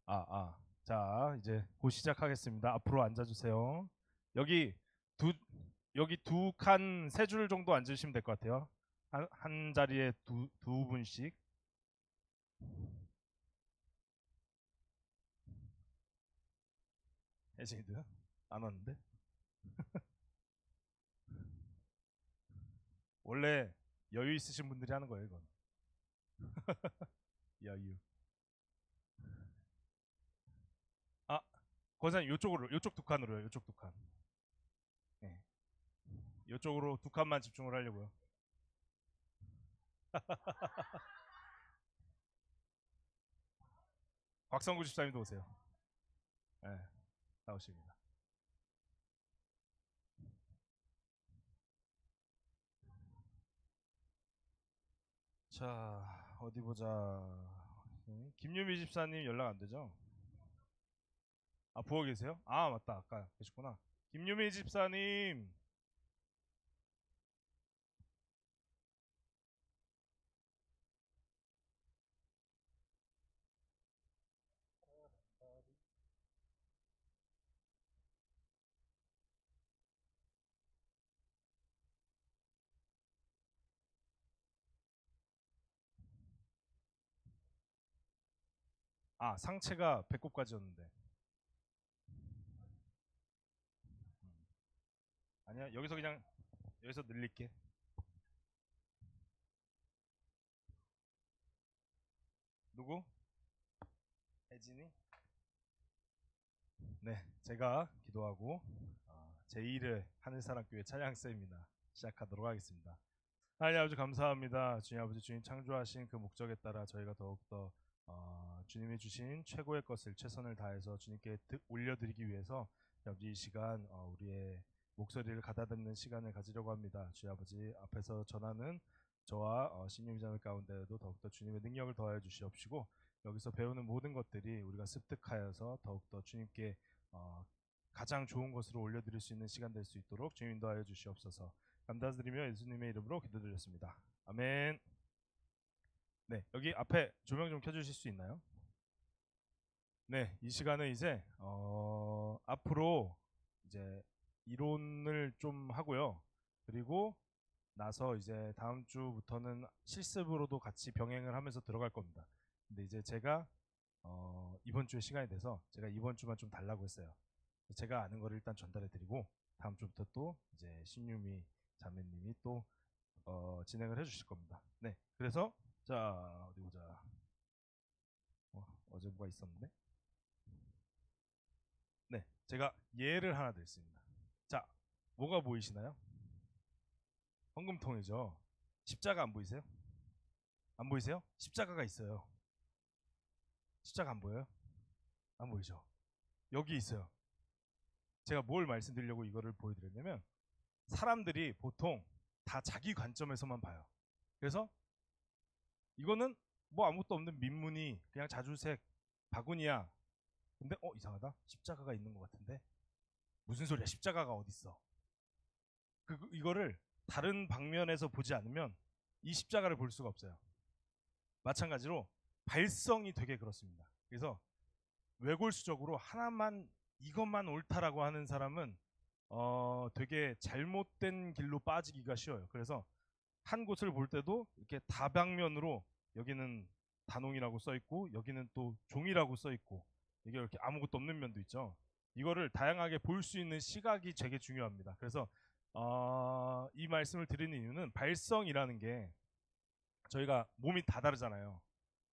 자, 이제 곧 시작하겠습니다. 앞으로 앉아주세요. 여기 두, 여기 두 칸, 세 줄 정도 앉으시면 될 것 같아요. 한 자리에 두 분씩. 혜진이도 안 왔는데? 원래 여유 있으신 분들이 하는 거예요, 이건. 여유. 아, 권사님 요쪽으로, 요쪽 두 칸으로요, 요쪽 두 칸. 네. 요쪽으로 두 칸만 집중을 하려고요. 곽성구 집사님도 오세요. 네, 나오십니다. 자, 어디 보자. 김유미 집사님 연락 안 되죠? 아, 부엌 계세요? 아, 맞다. 아까 계셨구나. 김유미 집사님. 아, 상체가 배꼽까지였는데. 아니야, 여기서 그냥, 여기서 늘릴게. 누구? 혜진이? 네, 제가 기도하고, 제1회 하늘사랑교회 찬양쌤입니다. 시작하도록 하겠습니다. 하나님 아버지 감사합니다. 주님 아버지 주님 창조하신 그 목적에 따라 저희가 더욱더 주님이 주신 최고의 것을 최선을 다해서 주님께 올려드리기 위해서 아버지 이 시간 우리의 목소리를 가다듬는 시간을 가지려고 합니다. 주님 아버지 앞에서 전하는 저와 신유미자매 가운데에도 더욱더 주님의 능력을 더하여 주시옵시고 여기서 배우는 모든 것들이 우리가 습득하여서 더욱더 주님께 가장 좋은 것으로 올려드릴 수 있는 시간 될 수 있도록 주님 인도하여 주시옵소서. 감사드리며 예수님의 이름으로 기도드렸습니다. 아멘. 네, 여기 앞에 조명 좀 켜주실 수 있나요? 네, 이 시간은 이제 앞으로 이제 이론을 좀 하고요. 그리고 나서 이제 다음 주부터는 실습으로도 같이 병행을 하면서 들어갈 겁니다. 근데 이제 제가 이번 주에 시간이 돼서 제가 이번 주만 좀 달라고 했어요. 제가 아는 거를 일단 전달해드리고 다음 주부터 또 이제 신유미 자매님이 또 진행을 해주실 겁니다. 네, 그래서 자 어디 보자. 어제 뭐가 있었는데? 네, 제가 예를 하나 드렸습니다. 자, 뭐가 보이시나요? 헌금통이죠. 십자가 안 보이세요? 안 보이세요? 십자가가 있어요. 십자가 안 보여요? 안 보이죠? 여기 있어요. 제가 뭘 말씀드리려고 이거를 보여드렸냐면 사람들이 보통 다 자기 관점에서만 봐요. 그래서 이거는 뭐 아무것도 없는 민무늬 그냥 자주색 바구니야. 근데 이상하다. 십자가가 있는 것 같은데 무슨 소리야? 십자가가 어딨어? 이거를 다른 방면에서 보지 않으면 이 십자가를 볼 수가 없어요. 마찬가지로 발성이 되게 그렇습니다. 그래서 외골수적으로 하나만 이것만 옳다라고 하는 사람은 되게 잘못된 길로 빠지기가 쉬워요. 그래서 한 곳을 볼 때도 이렇게 다방면으로 여기는 단홍이라고 써 있고 여기는 또 종이라고 써 있고 이게 이렇게 아무것도 없는 면도 있죠. 이거를 다양하게 볼 수 있는 시각이 되게 중요합니다. 그래서 이 말씀을 드리는 이유는 발성이라는 게 저희가 몸이 다 다르잖아요.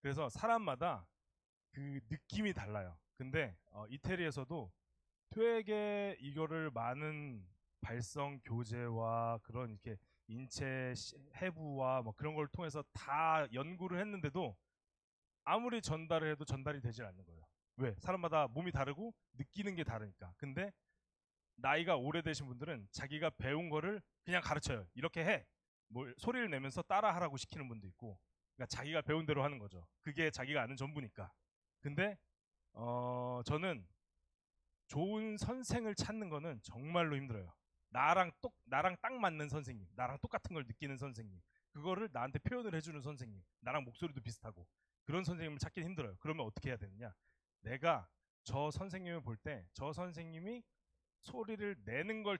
그래서 사람마다 그 느낌이 달라요. 근데 이태리에서도 되게 이거를 많은 발성 교재와 그런 이렇게 인체 해부와 뭐 그런 걸 통해서 다 연구를 했는데도 아무리 전달을 해도 전달이 되질 않는 거예요. 왜? 사람마다 몸이 다르고 느끼는 게 다르니까. 근데 나이가 오래되신 분들은 자기가 배운 거를 그냥 가르쳐요. 이렇게 해. 뭐 소리를 내면서 따라하라고 시키는 분도 있고. 그러니까 자기가 배운 대로 하는 거죠. 그게 자기가 아는 전부니까. 근데 저는 좋은 선생을 찾는 거는 정말로 힘들어요. 나랑 딱 맞는 선생님, 나랑 똑같은 걸 느끼는 선생님, 그거를 나한테 표현을 해주는 선생님, 나랑 목소리도 비슷하고 그런 선생님을 찾기 힘들어요. 그러면 어떻게 해야 되느냐? 내가 저 선생님을 볼 때 저 선생님이 소리를 내는 걸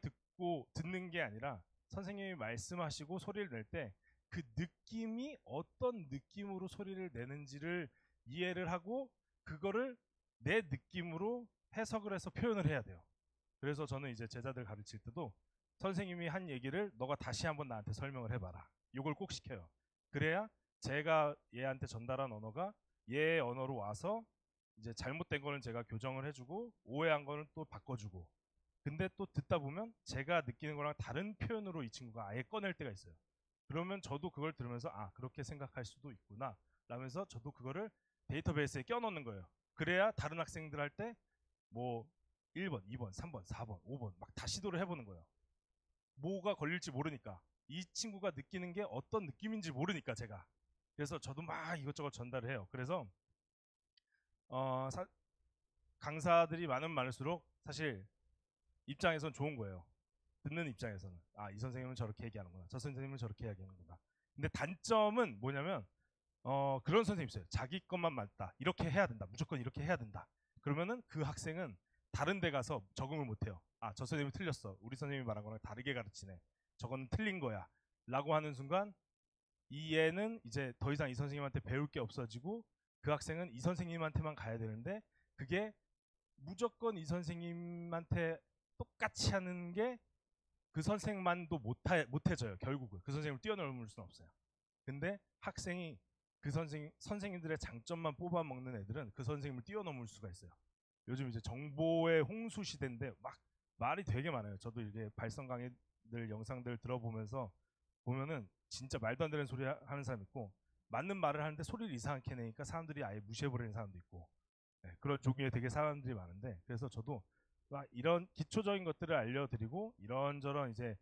듣는 게 아니라 선생님이 말씀하시고 소리를 낼 때 그 느낌이 어떤 느낌으로 소리를 내는지를 이해를 하고 그거를 내 느낌으로 해석을 해서 표현을 해야 돼요. 그래서 저는 이제 제자들 가르칠 때도 선생님이 한 얘기를 너가 다시 한번 나한테 설명을 해봐라. 이걸 꼭 시켜요. 그래야 제가 얘한테 전달한 언어가 얘의 언어로 와서 이제 잘못된 거는 제가 교정을 해주고 오해한 거는 또 바꿔주고. 근데 또 듣다 보면 제가 느끼는 거랑 다른 표현으로 이 친구가 아예 꺼낼 때가 있어요. 그러면 저도 그걸 들으면서 아 그렇게 생각할 수도 있구나 라면서 저도 그거를 데이터베이스에 껴넣는 거예요. 그래야 다른 학생들 할 때 뭐 1번, 2번, 3번, 4번, 5번 막 다 시도를 해보는 거예요. 뭐가 걸릴지 모르니까 이 친구가 느끼는 게 어떤 느낌인지 모르니까 제가 그래서 저도 막 이것저것 전달을 해요. 그래서 강사들이 많을수록 사실 입장에선 좋은 거예요. 듣는 입장에서는 아 이 선생님은 저렇게 얘기하는구나 저 선생님은 저렇게 얘기하는구나. 근데 단점은 뭐냐면 그런 선생님 있어요. 자기 것만 맞다 이렇게 해야 된다 무조건 이렇게 해야 된다. 그러면은 그 학생은 다른 데 가서 적응을 못해요. 아 저 선생님이 틀렸어 우리 선생님이 말한 거랑 다르게 가르치네 저거는 틀린 거야 라고 하는 순간 이 애는 이제 더 이상 이 선생님한테 배울 게 없어지고 그 학생은 이 선생님한테만 가야 되는데 그게 무조건 이 선생님한테 똑같이 하는 게 그 선생만도 못해져요. 결국은 그 선생님을 뛰어넘을 수는 없어요. 근데 학생이 그 선생님들의 장점만 뽑아 먹는 애들은 그 선생님을 뛰어넘을 수가 있어요. 요즘 이제 정보의 홍수 시대인데 막 말이 되게 많아요. 저도 이게 발성 강의들 영상들 들어보면서 보면은 진짜 말도 안 되는 소리 하는 사람 있고 맞는 말을 하는데 소리를 이상하게 내니까 사람들이 아예 무시해버리는 사람도 있고 네, 그런 종류의 되게 사람들이 많은데 그래서 저도 이런 기초적인 것들을 알려드리고 이런저런 이제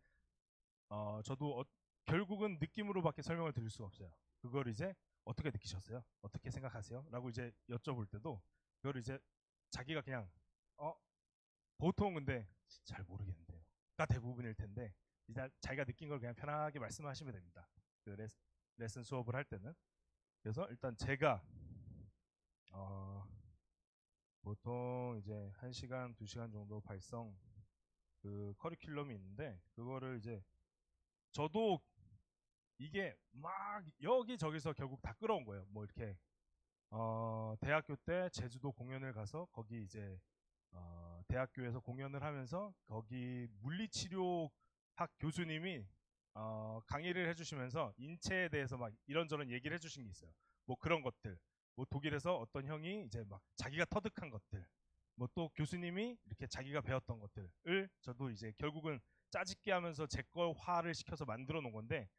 저도 결국은 느낌으로밖에 설명을 드릴 수가 없어요. 그걸 이제 어떻게 느끼셨어요? 어떻게 생각하세요? 라고 이제 여쭤볼 때도 그걸 이제 자기가 그냥 어 보통 근데 잘 모르겠는데요. 가 대부분일 텐데 일단 자기가 느낀 걸 그냥 편하게 말씀하시면 됩니다. 그 레슨 수업을 할 때는 그래서 일단 제가 보통 이제 1시간, 2시간 정도 발성 그 커리큘럼이 있는데 그거를 이제 저도 이게 막 여기저기서 결국 다 끌어온 거예요. 뭐 이렇게 대학교 때 제주도 공연을 가서 거기 이제 대학교에서 공연을 하면서 거기 물리치료학 교수님이 강의를 해주시면서 인체에 대해서 막 이런저런 얘기를 해주신 게 있어요. 뭐 그런 것들. 뭐 독일에서 어떤 형이 이제 막 자기가 터득한 것들. 뭐 또 교수님이 이렇게 자기가 배웠던 것들을 저도 이제 결국은 짜집게 하면서 제 거화를 시켜서 만들어 놓은 건데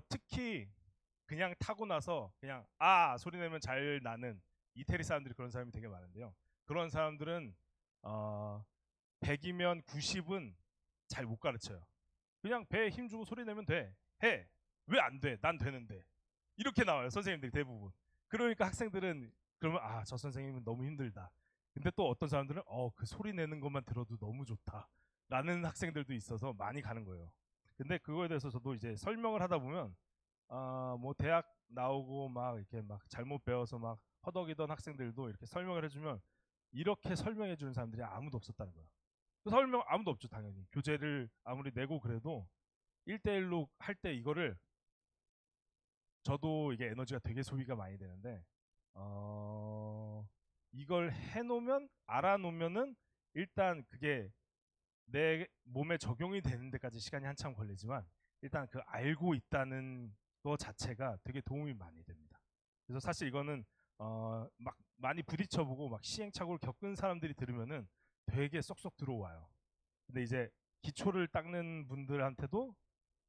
특히 그냥 타고 나서 그냥 소리 내면 잘 나는 이태리 사람들이 그런 사람이 되게 많은데요. 그런 사람들은 100이면 90은 잘 못 가르쳐요. 그냥 배에 힘 주고 소리 내면 돼. 해. 왜 안 돼? 난 되는데. 이렇게 나와요. 선생님들이 대부분. 그러니까 학생들은 그러면 저 선생님은 너무 힘들다. 근데 또 어떤 사람들은 그 소리 내는 것만 들어도 너무 좋다. 라는 학생들도 있어서 많이 가는 거예요. 근데 그거에 대해서 저도 이제 설명을 하다 보면 뭐 대학 나오고 막 이렇게 막 잘못 배워서 막 허덕이던 학생들도 이렇게 설명을 해주면 이렇게 설명해 주는 사람들이 아무도 없었다는 거예요. 설명 아무도 없죠 당연히. 교재를 아무리 내고 그래도 1대1로 할 때 이거를 저도 이게 에너지가 되게 소비가 많이 되는데 이걸 해놓으면 알아놓으면은 일단 그게 내 몸에 적용이 되는 데까지 시간이 한참 걸리지만 일단 그 알고 있다는 거 자체가 되게 도움이 많이 됩니다. 그래서 사실 이거는 막 많이 부딪혀보고 막 시행착오를 겪은 사람들이 들으면은 되게 쏙쏙 들어와요. 근데 이제 기초를 닦는 분들한테도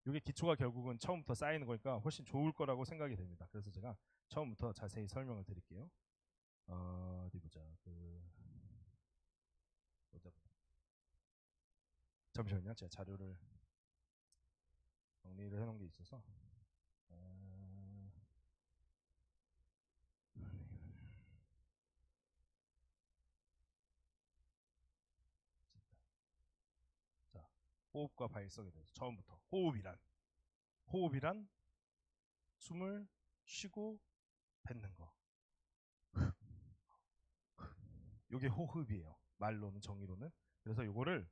이게 기초가 결국은 처음부터 쌓이는 거니까 훨씬 좋을 거라고 생각이 됩니다. 그래서 제가 처음부터 자세히 설명을 드릴게요. 어디 보자. 잠시만요. 제가 자료를 정리를 해놓은 게 있어서. 자, 호흡과 발성에 대해서 처음부터 호흡이란 숨을 쉬고 뱉는 거. 요게 호흡이에요. 말로는 정의로는. 그래서 요거를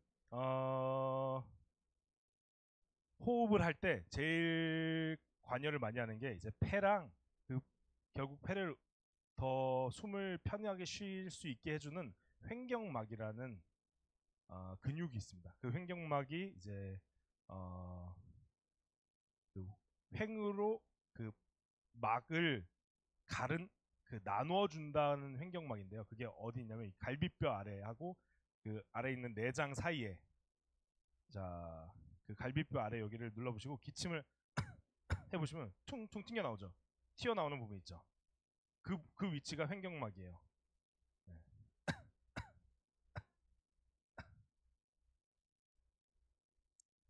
호흡을 할 때 제일 관여를 많이 하는 게 이제 폐랑 그 결국 폐를 더 숨을 편하게 쉴 수 있게 해주는 횡격막이라는 근육이 있습니다. 그 횡격막이 이제 그 횡으로 그 막을 가른 그 나누어 준다는 횡격막인데요. 그게 어디 있냐면 이 갈비뼈 아래하고 그 아래 있는 내장 사이에 자 그 갈비뼈 아래 여기를 눌러보시고 기침을 해보시면 퉁퉁 튕겨 나오죠. 튀어나오는 부분 있죠. 그 위치가 횡격막이에요. 네.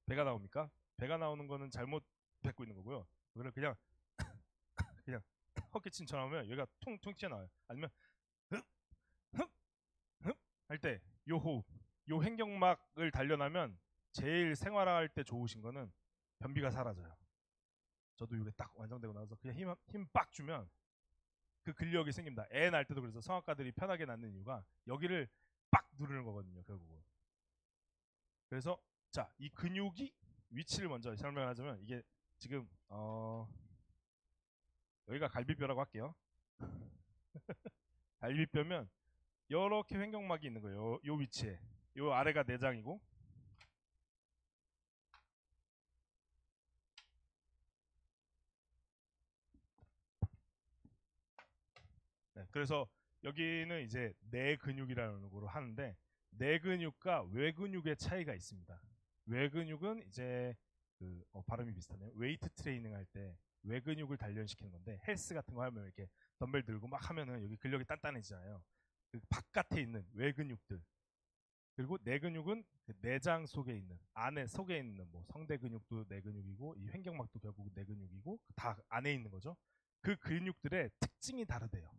배가 나옵니까? 배가 나오는 거는 잘못 뱉고 있는 거고요. 그거를 그냥 헛기침 쳐나오면 여기가 퉁퉁 튀어나와요. 아니면 할 때 요 호흡, 요 횡격막을 단련하면 제일 생활할 때 좋으신 거는 변비가 사라져요. 저도 이게 딱 완성되고 나서 그냥 힘 빡 주면 그 근력이 생깁니다. 애 낳을 때도 그래서 성악가들이 편하게 낳는 이유가 여기를 빡 누르는 거거든요, 결국은. 그래서 자, 이 근육이 위치를 먼저 설명하자면 이게 지금 여기가 갈비뼈라고 할게요. 갈비뼈면 이렇게 횡격막이 있는 거예요. 요 위치에. 요 아래가 내장이고 네, 그래서 여기는 이제 내 근육이라는 거로 하는데 내 근육과 외 근육의 차이가 있습니다. 외 근육은 이제 발음이 비슷하네요. 웨이트 트레이닝 할 때 외 근육을 단련시키는 건데 헬스 같은 거 하면 이렇게 덤벨 들고 막 하면은 여기 근력이 단단해지잖아요. 그 바깥에 있는 외 근육들 그리고 내 근육은 그 내장 속에 있는 안에 속에 있는 뭐 성대 근육도 내 근육이고 이 횡격막도 결국 내 근육이고 다 안에 있는 거죠. 그 근육들의 특징이 다르대요.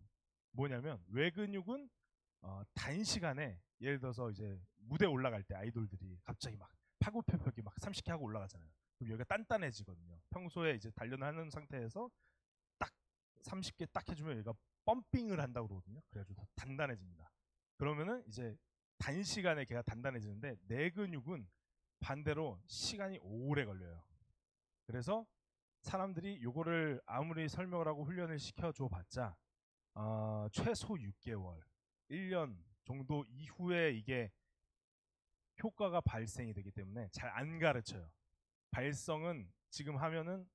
뭐냐면 외 근육은 단시간에 예를 들어서 이제 무대 올라갈 때 아이돌들이 갑자기 막 팔굽혀펴기 막 30개 하고 올라가잖아요. 그럼 여기가 단단해지거든요. 평소에 이제 단련하는 상태에서 딱 30개 딱 해주면 여기가 펌핑을 한다고 그러거든요. 그래가지고 더 단단해집니다. 그러면은 이제 단시간에 걔가 단단해지는데 내 근육은 반대로 시간이 오래 걸려요. 그래서 사람들이 요거를 아무리 설명을 하고 훈련을 시켜줘 봤자 최소 6개월, 1년 정도 이후에 이게 효과가 발생이 되기 때문에 잘 안 가르쳐요. 발성은 지금 하면은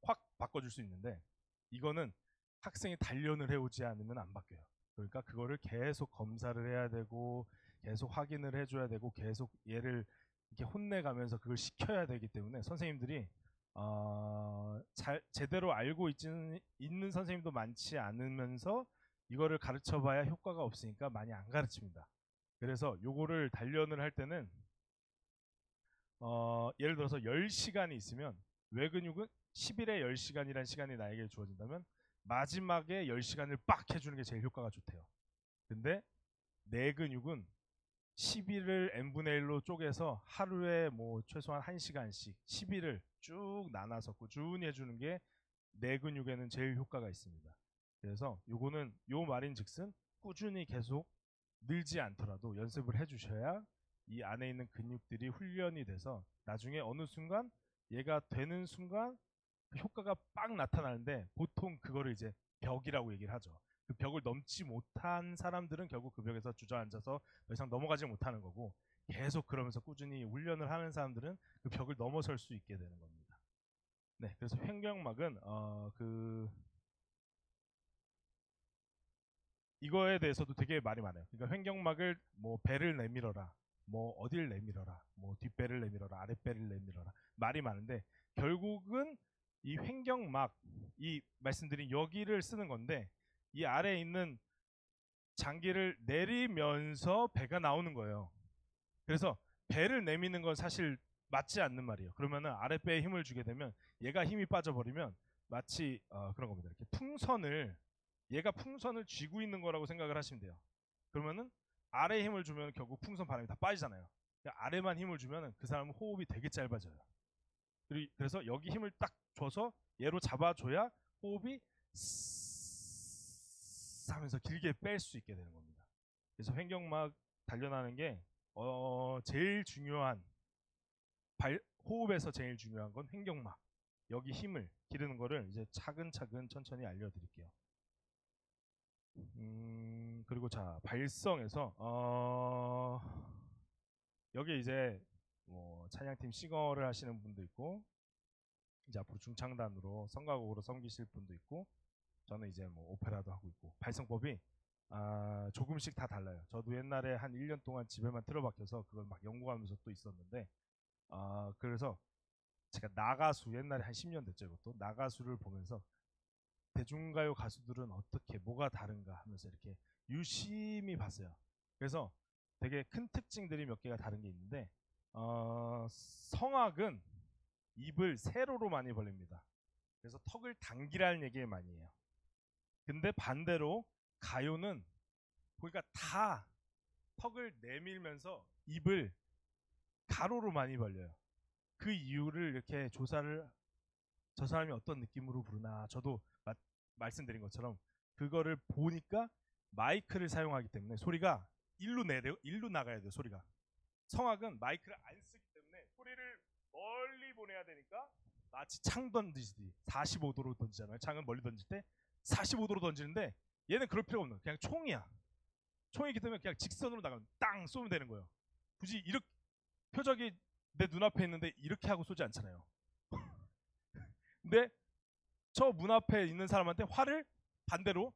확 바꿔줄 수 있는데 이거는 학생이 단련을 해오지 않으면 안 바뀌어요. 그러니까 그거를 계속 검사를 해야 되고 계속 확인을 해줘야 되고 계속 얘를 이렇게 혼내가면서 그걸 시켜야 되기 때문에 선생님들이 제대로 알고 있는 선생님도 많지 않으면서 이거를 가르쳐봐야 효과가 없으니까 많이 안 가르칩니다. 그래서 요거를 단련을 할 때는 예를 들어서 10시간이 있으면 외근육은 10일에 10시간이라는 시간이 나에게 주어진다면 마지막에 10시간을 빡 해주는 게 제일 효과가 좋대요. 근데 내 근육은 10일을 n분의 1로 쪼개서 하루에 뭐 최소한 1시간씩 10일을 쭉 나눠서 꾸준히 해주는 게 내 근육에는 제일 효과가 있습니다. 그래서 요거는 요 말인즉슨 꾸준히 계속 늘지 않더라도 연습을 해주셔야 이 안에 있는 근육들이 훈련이 돼서 나중에 어느 순간 얘가 되는 순간 효과가 빡 나타나는데 보통 그거를 이제 벽이라고 얘기를 하죠. 그 벽을 넘지 못한 사람들은 결국 그 벽에서 주저앉아서 더 이상 넘어가지 못하는 거고 계속 그러면서 꾸준히 훈련을 하는 사람들은 그 벽을 넘어설 수 있게 되는 겁니다. 네, 그래서 횡격막은 이거에 대해서도 되게 말이 많아요. 그러니까 횡격막을 뭐 배를 내밀어라, 뭐 어딜 내밀어라, 뭐 뒷배를 내밀어라, 아랫배를 내밀어라 말이 많은데 결국은 이 횡격막 이 말씀드린 여기를 쓰는 건데 이 아래에 있는 장기를 내리면서 배가 나오는 거예요. 그래서 배를 내미는 건 사실 맞지 않는 말이에요. 그러면은 아랫배에 힘을 주게 되면 얘가 힘이 빠져버리면 마치 그런 겁니다. 이렇게 얘가 풍선을 쥐고 있는 거라고 생각을 하시면 돼요. 그러면은 아래에 힘을 주면 결국 풍선 바람이 다 빠지잖아요. 그러니까 아래만 힘을 주면 그 사람은 호흡이 되게 짧아져요. 그래서 여기 힘을 딱 줘서 얘로 잡아줘야 호흡이 하면서 길게 뺄 수 있게 되는 겁니다. 그래서 횡격막 단련하는 게 제일 중요한 호흡에서 제일 중요한 건 횡격막. 여기 힘을 기르는 거를 이제 차근차근 천천히 알려드릴게요. 그리고 자 발성에서 여기 이제 뭐 찬양팀 싱어를 하시는 분도 있고 이제 앞으로 중창단으로 성가곡으로 섬기실 분도 있고 저는 이제 뭐 오페라도 하고 있고 발성법이 조금씩 다 달라요. 저도 옛날에 한 1년 동안 집에만 틀어박혀서 그걸 막 연구하면서 또 있었는데 그래서 제가 나가수 옛날에 한 10년 됐죠. 이것도 나가수를 보면서 대중가요 가수들은 어떻게 뭐가 다른가 하면서 이렇게 유심히 봤어요. 그래서 되게 큰 특징들이 몇 개가 다른 게 있는데 성악은 입을 세로로 많이 벌립니다. 그래서 턱을 당기라는 얘기를 많이 해요. 근데 반대로 가요는 보니까 다 턱을 내밀면서 입을 가로로 많이 벌려요. 그 이유를 이렇게 조사를 저 사람이 어떤 느낌으로 부르나 저도 말씀드린 것처럼 그거를 보니까 마이크를 사용하기 때문에 소리가 일로 나가야 돼요. 소리가 성악은 마이크를 안 쓰기 때문에 소리를 멀리 보내야 되니까 마치 창 던지듯이 45도로 던지잖아요. 창은 멀리 던질 때 45도로 던지는데 얘는 그럴 필요가 없는 그냥 총이야. 총이기 때문에 그냥 직선으로 나가면 땅 쏘면 되는 거예요. 굳이 이렇게 표적이 내 눈앞에 있는데 이렇게 하고 쏘지 않잖아요. 근데 저 문 앞에 있는 사람한테 활을 반대로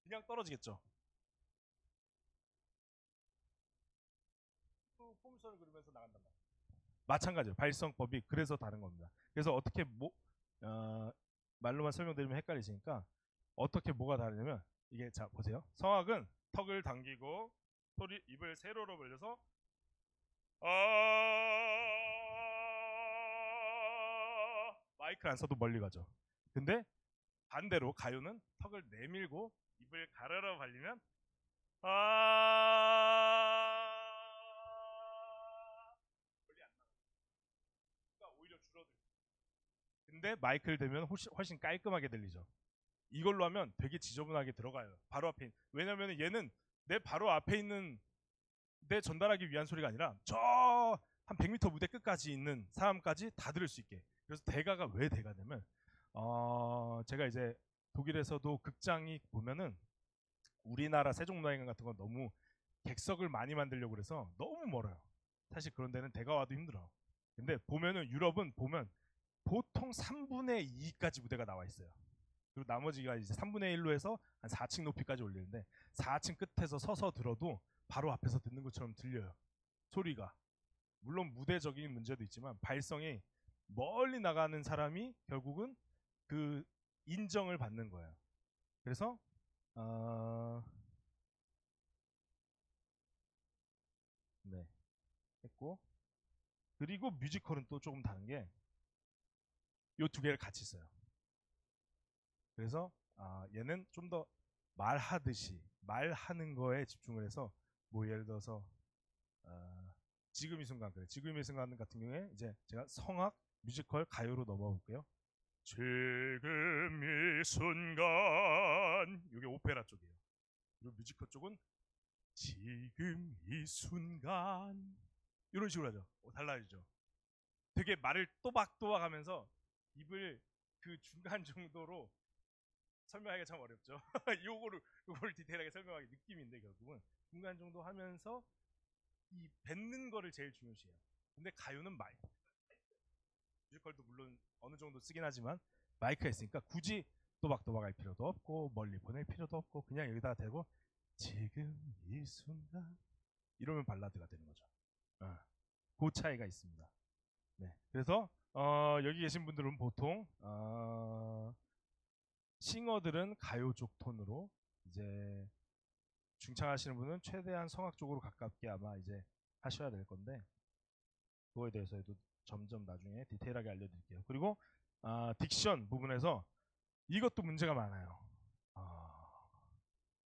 그냥 떨어지겠죠. 또 폼선을 그리면서 나간단 말이에요. 마찬가지예요. 발성법이 그래서 다른 겁니다. 그래서 어떻게 말로만 설명드리면 헷갈리시니까 어떻게 뭐가 다르냐면 이게 자 보세요. 성악은 턱을 당기고 입을 세로로 벌려서 마이크를 안 써도 멀리 가죠. 근데 반대로 가요는 턱을 내밀고 입을 가르르 벌리면 멀리 안 나가. 그러니까 오히려 줄어들고. 근데 마이크를 대면 훨씬 깔끔하게 들리죠. 이걸로 하면 되게 지저분하게 들어가요. 바로 앞에 왜냐면 얘는 내 바로 앞에 있는 내 전달하기 위한 소리가 아니라 저 한 100m 무대 끝까지 있는 사람까지 다 들을 수 있게. 그래서 대가가 왜 대가냐면 제가 이제 독일에서도 극장이 보면은 우리나라 세종문화회관 같은 건 너무 객석을 많이 만들려고 그래서 너무 멀어요. 사실 그런 데는 대가 와도 힘들어. 근데 보면은 유럽은 보면 보통 3분의 2까지 무대가 나와 있어요. 그리고 나머지가 이제 3분의 1로 해서 한 4층 높이까지 올리는데 4층 끝에서 서서 들어도 바로 앞에서 듣는 것처럼 들려요. 소리가. 물론 무대적인 문제도 있지만 발성이 멀리 나가는 사람이 결국은 그 인정을 받는 거예요. 그래서 네 했고 그리고 뮤지컬은 또 조금 다른 게 이 두 개를 같이 써요. 그래서 얘는 좀 더 말하듯이 말하는 거에 집중을 해서 뭐 예를 들어서 지금 이 순간 그래 지금 이 순간 같은 경우에 이제 제가 성악 뮤지컬 가요로 넘어가 볼게요. 지금 이 순간 이게 오페라 쪽이에요. 그리고 뮤지컬 쪽은 지금 이 순간 이런 식으로 하죠. 달라지죠. 되게 말을 또박또박 하면서 입을 그 중간 정도로 설명하기가 참 어렵죠. 요거를 디테일하게 설명하기 느낌인데 결국은 중간 정도 하면서 이 뱉는 거를 제일 중요시해요. 근데 가요는 마이크. 뮤지컬도 물론 어느 정도 쓰긴 하지만 마이크가 있으니까 굳이 또박또박 할 필요도 없고 멀리 보낼 필요도 없고 그냥 여기다가 대고 지금 이 순간 이러면 발라드가 되는 거죠. 그 차이가 있습니다. 네. 그래서 여기 계신 분들은 보통 싱어들은 가요 쪽 톤으로 이제 중창하시는 분은 최대한 성악 쪽으로 가깝게 아마 이제 하셔야 될 건데 그거에 대해서도 점점 나중에 디테일하게 알려드릴게요. 그리고 딕션 부분에서 이것도 문제가 많아요.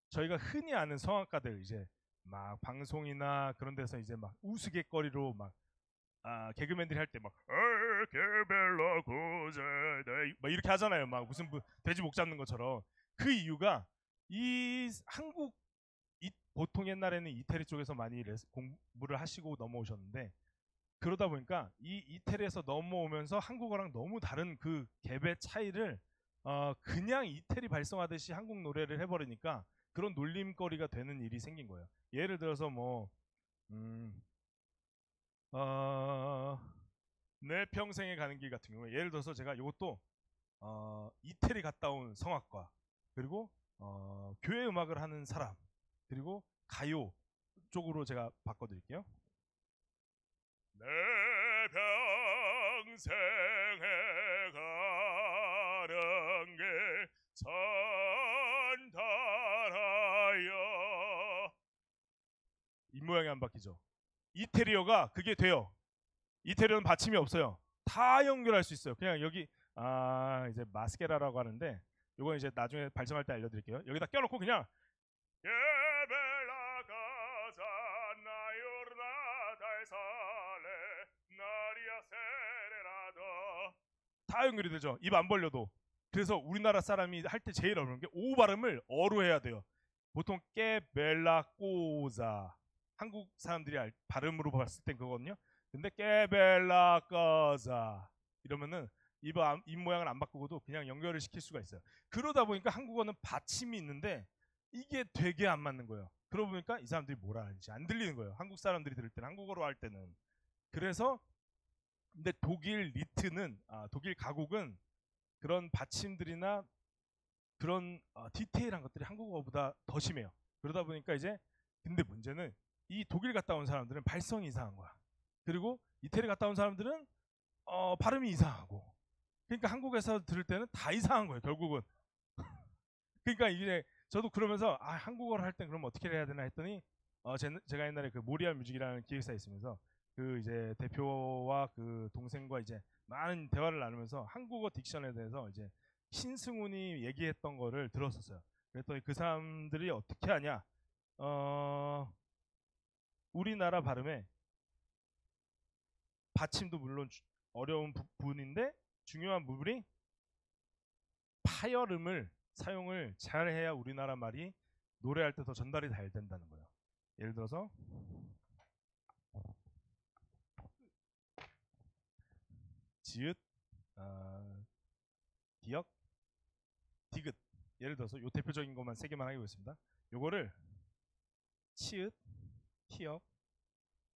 저희가 흔히 아는 성악가들 이제 막 방송이나 그런 데서 이제 막 우스갯거리로 막 개그맨들이 할 때 막 이렇게 하잖아요. 막 무슨 돼지 목 잡는 것처럼. 그 이유가 이 한국 보통 옛날에는 이태리 쪽에서 많이 공부를 하시고 넘어오셨는데 그러다 보니까 이 이태리에서 넘어오면서 한국어랑 너무 다른 그 갭의 차이를 그냥 이태리 발성하듯이 한국 노래를 해버리니까 그런 놀림거리가 되는 일이 생긴 거예요. 예를 들어서 뭐 내 평생에 가는 길 같은 경우에 예를 들어서 제가 이것도 이태리 갔다 온 성악가 그리고 교회 음악을 하는 사람 그리고 가요 쪽으로 제가 바꿔드릴게요. 내 평생에 가는 길 천단하여 이 모양이 안 바뀌죠. 이태리어가 그게 돼요. 이태리어는 받침이 없어요. 다 연결할 수 있어요. 그냥 여기 이제 마스케라라고 하는데 이건 이제 나중에 발전할 때 알려드릴게요. 여기다 껴놓고 그냥 다 연결이 되죠. 입 안 벌려도. 그래서 우리나라 사람이 할 때 제일 어려운 게 오 발음을 어로 해야 돼요. 보통 깨벨라꼬자 한국 사람들이 발음으로 봤을 땐 그거거든요. 근데 깨벨라꼬자 이러면은 입 모양을 안 바꾸고도 그냥 연결을 시킬 수가 있어요. 그러다 보니까 한국어는 받침이 있는데 이게 되게 안 맞는 거예요. 그러다 보니까 이 사람들이 뭐라 하는지 안 들리는 거예요. 한국 사람들이 들을 때는 한국어로 할 때는. 그래서 근데 독일 리트는 독일 가곡은 그런 받침들이나 그런 디테일한 것들이 한국어보다 더 심해요. 그러다 보니까 이제 근데 문제는 이 독일 갔다 온 사람들은 발성이 이상한 거야. 그리고 이태리 갔다 온 사람들은 발음이 이상하고. 그러니까 한국에서 들을 때는 다 이상한 거예요. 결국은. 그러니까 이게 저도 그러면서 한국어를 할 때 그럼 어떻게 해야 되나 했더니 제가 옛날에 그 모리아 뮤직이라는 기획사에 있으면서 그 이제 대표와 그 동생과 이제 많은 대화를 나누면서 한국어 딕션에 대해서 이제 신승훈이 얘기했던 거를 들었었어요. 그랬더니 그 사람들이 어떻게 하냐? 우리나라 발음에 받침도 물론 어려운 부분인데 중요한 부분이 파열음을 사용을 잘 해야 우리나라 말이 노래할 때 더 전달이 잘 된다는 거예요. 예를 들어서 지읒, 기역, 디귿. 예를 들어서 요 대표적인 것만 세 개만 하겠습니다. 요거를 치읓, 키역,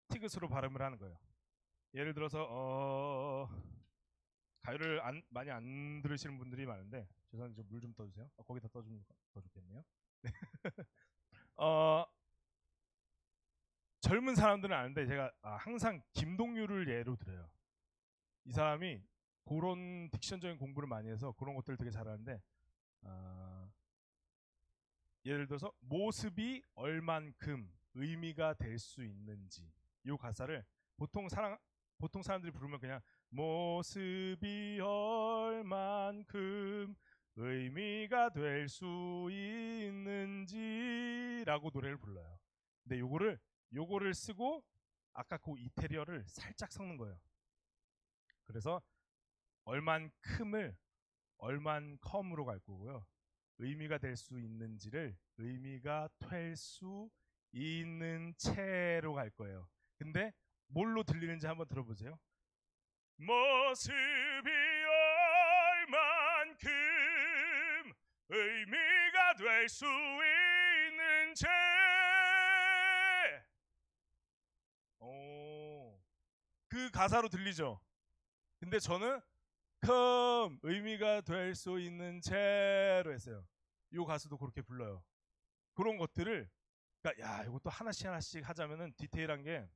티귿으로 발음을 하는 거예요. 예를 들어서 가요를 많이 안 들으시는 분들이 많은데 죄송한데 물 좀 떠주세요. 거기다 떠주면 더 좋겠네요. 네. 젊은 사람들은 아는데 제가 항상 김동률을 예로 들어요. 이 사람이 그런 딕션적인 공부를 많이 해서 그런 것들을 되게 잘하는데 예를 들어서 모습이 얼만큼 의미가 될 수 있는지 이 가사를 보통 사람들이 부르면 그냥 모습이 얼만큼 의미가 될 수 있는지라고 노래를 불러요. 근데 요거를 쓰고 아까 그 이태리어를 살짝 섞는 거예요. 그래서 얼만큼을 얼만컴으로 갈 거고요. 의미가 될 수 있는지를 의미가 될 수 있는 채로 갈 거예요. 근데 뭘로 들리는지 한번 들어보세요. 모습이 얼만큼 의미가 될 수 있는 채. 그 가사로 들리죠. 근데 저는 의미가 될 수 있는 채로 했어요. 이 가수도 그렇게 불러요. 그런 것들을 그러니까 이것도 하나씩 하자면은 디테일한 게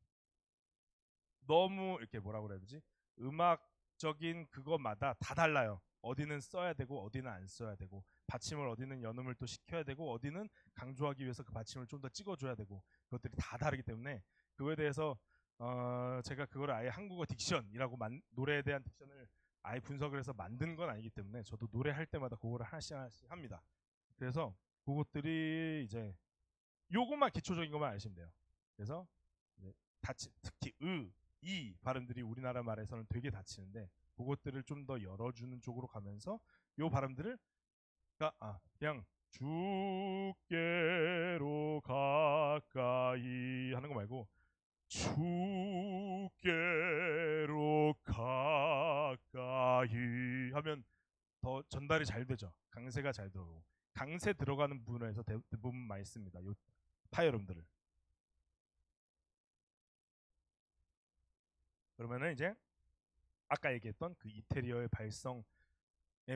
너무 이렇게 뭐라고 그래야 되지? 음악적인 그것마다 다 달라요. 어디는 써야 되고 어디는 안 써야 되고 받침을 어디는 연음을 또 시켜야 되고 어디는 강조하기 위해서 그 받침을 좀 더 찍어줘야 되고 그것들이 다 다르기 때문에 그거에 대해서 제가 그걸 아예 한국어 딕션이라고 노래에 대한 딕션을 아예 분석을 해서 만든 건 아니기 때문에 저도 노래할 때마다 그거를 하나씩 합니다. 그래서 그것들이 이제 요것만 기초적인 것만 아시면 돼요. 그래서 특히 이 발음들이 우리나라 말에서는 되게 다치는데 그것들을 좀 더 열어주는 쪽으로 가면서 요 발음들을 그냥 주께로 가까이 하는 거 말고 주께로 가까이 하면 더 전달이 잘 되죠. 강세가 잘 들어가고 강세 들어가는 부분에서 대부분 많이 씁니다. 요 파이어룸들을. 그러면은 이제 아까 얘기했던 그 이태리어의 발성에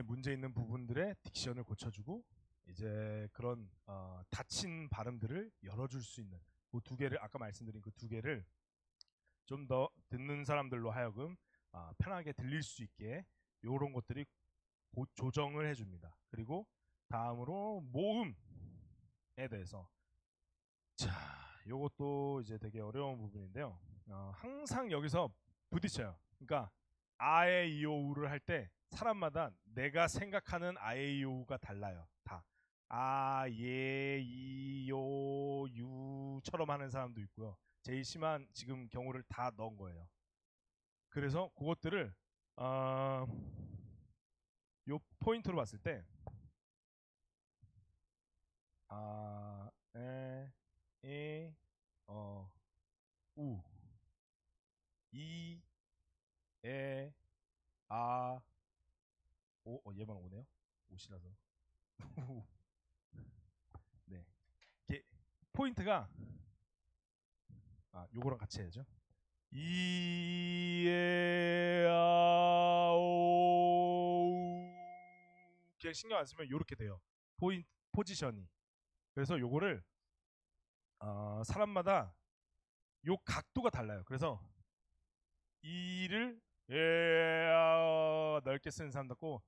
문제 있는 부분들의 딕션을 고쳐주고 이제 그런 닫힌 발음들을 열어줄 수 있는 그 두 개를 아까 말씀드린 그 두 개를 좀 더 듣는 사람들로 하여금 편하게 들릴 수 있게 이런 것들이 조정을 해줍니다. 그리고 다음으로 모음에 대해서 자, 요것도 이제 되게 어려운 부분인데요. 항상 여기서 부딪혀요. 그러니까 아에이오우를 할 때 사람마다 내가 생각하는 아에이오우가 달라요. 다 아예이오 유처럼 하는 사람도 있고요. 제일 심한 지금 경우를 다 넣은 거예요. 그래서 그것들을 요 포인트로 봤을 때 에, 에, 우, 이, 에, 얘만 오네요. 옷이라서. 네. 이게 포인트가 요거랑 같이 해야죠. 이에아오 그냥 신경 안 쓰면 요렇게 돼요. 포지션이. 그래서 요거를 사람마다 요 각도가 달라요. 그래서 이를 넓게 쓰는 사람도 있고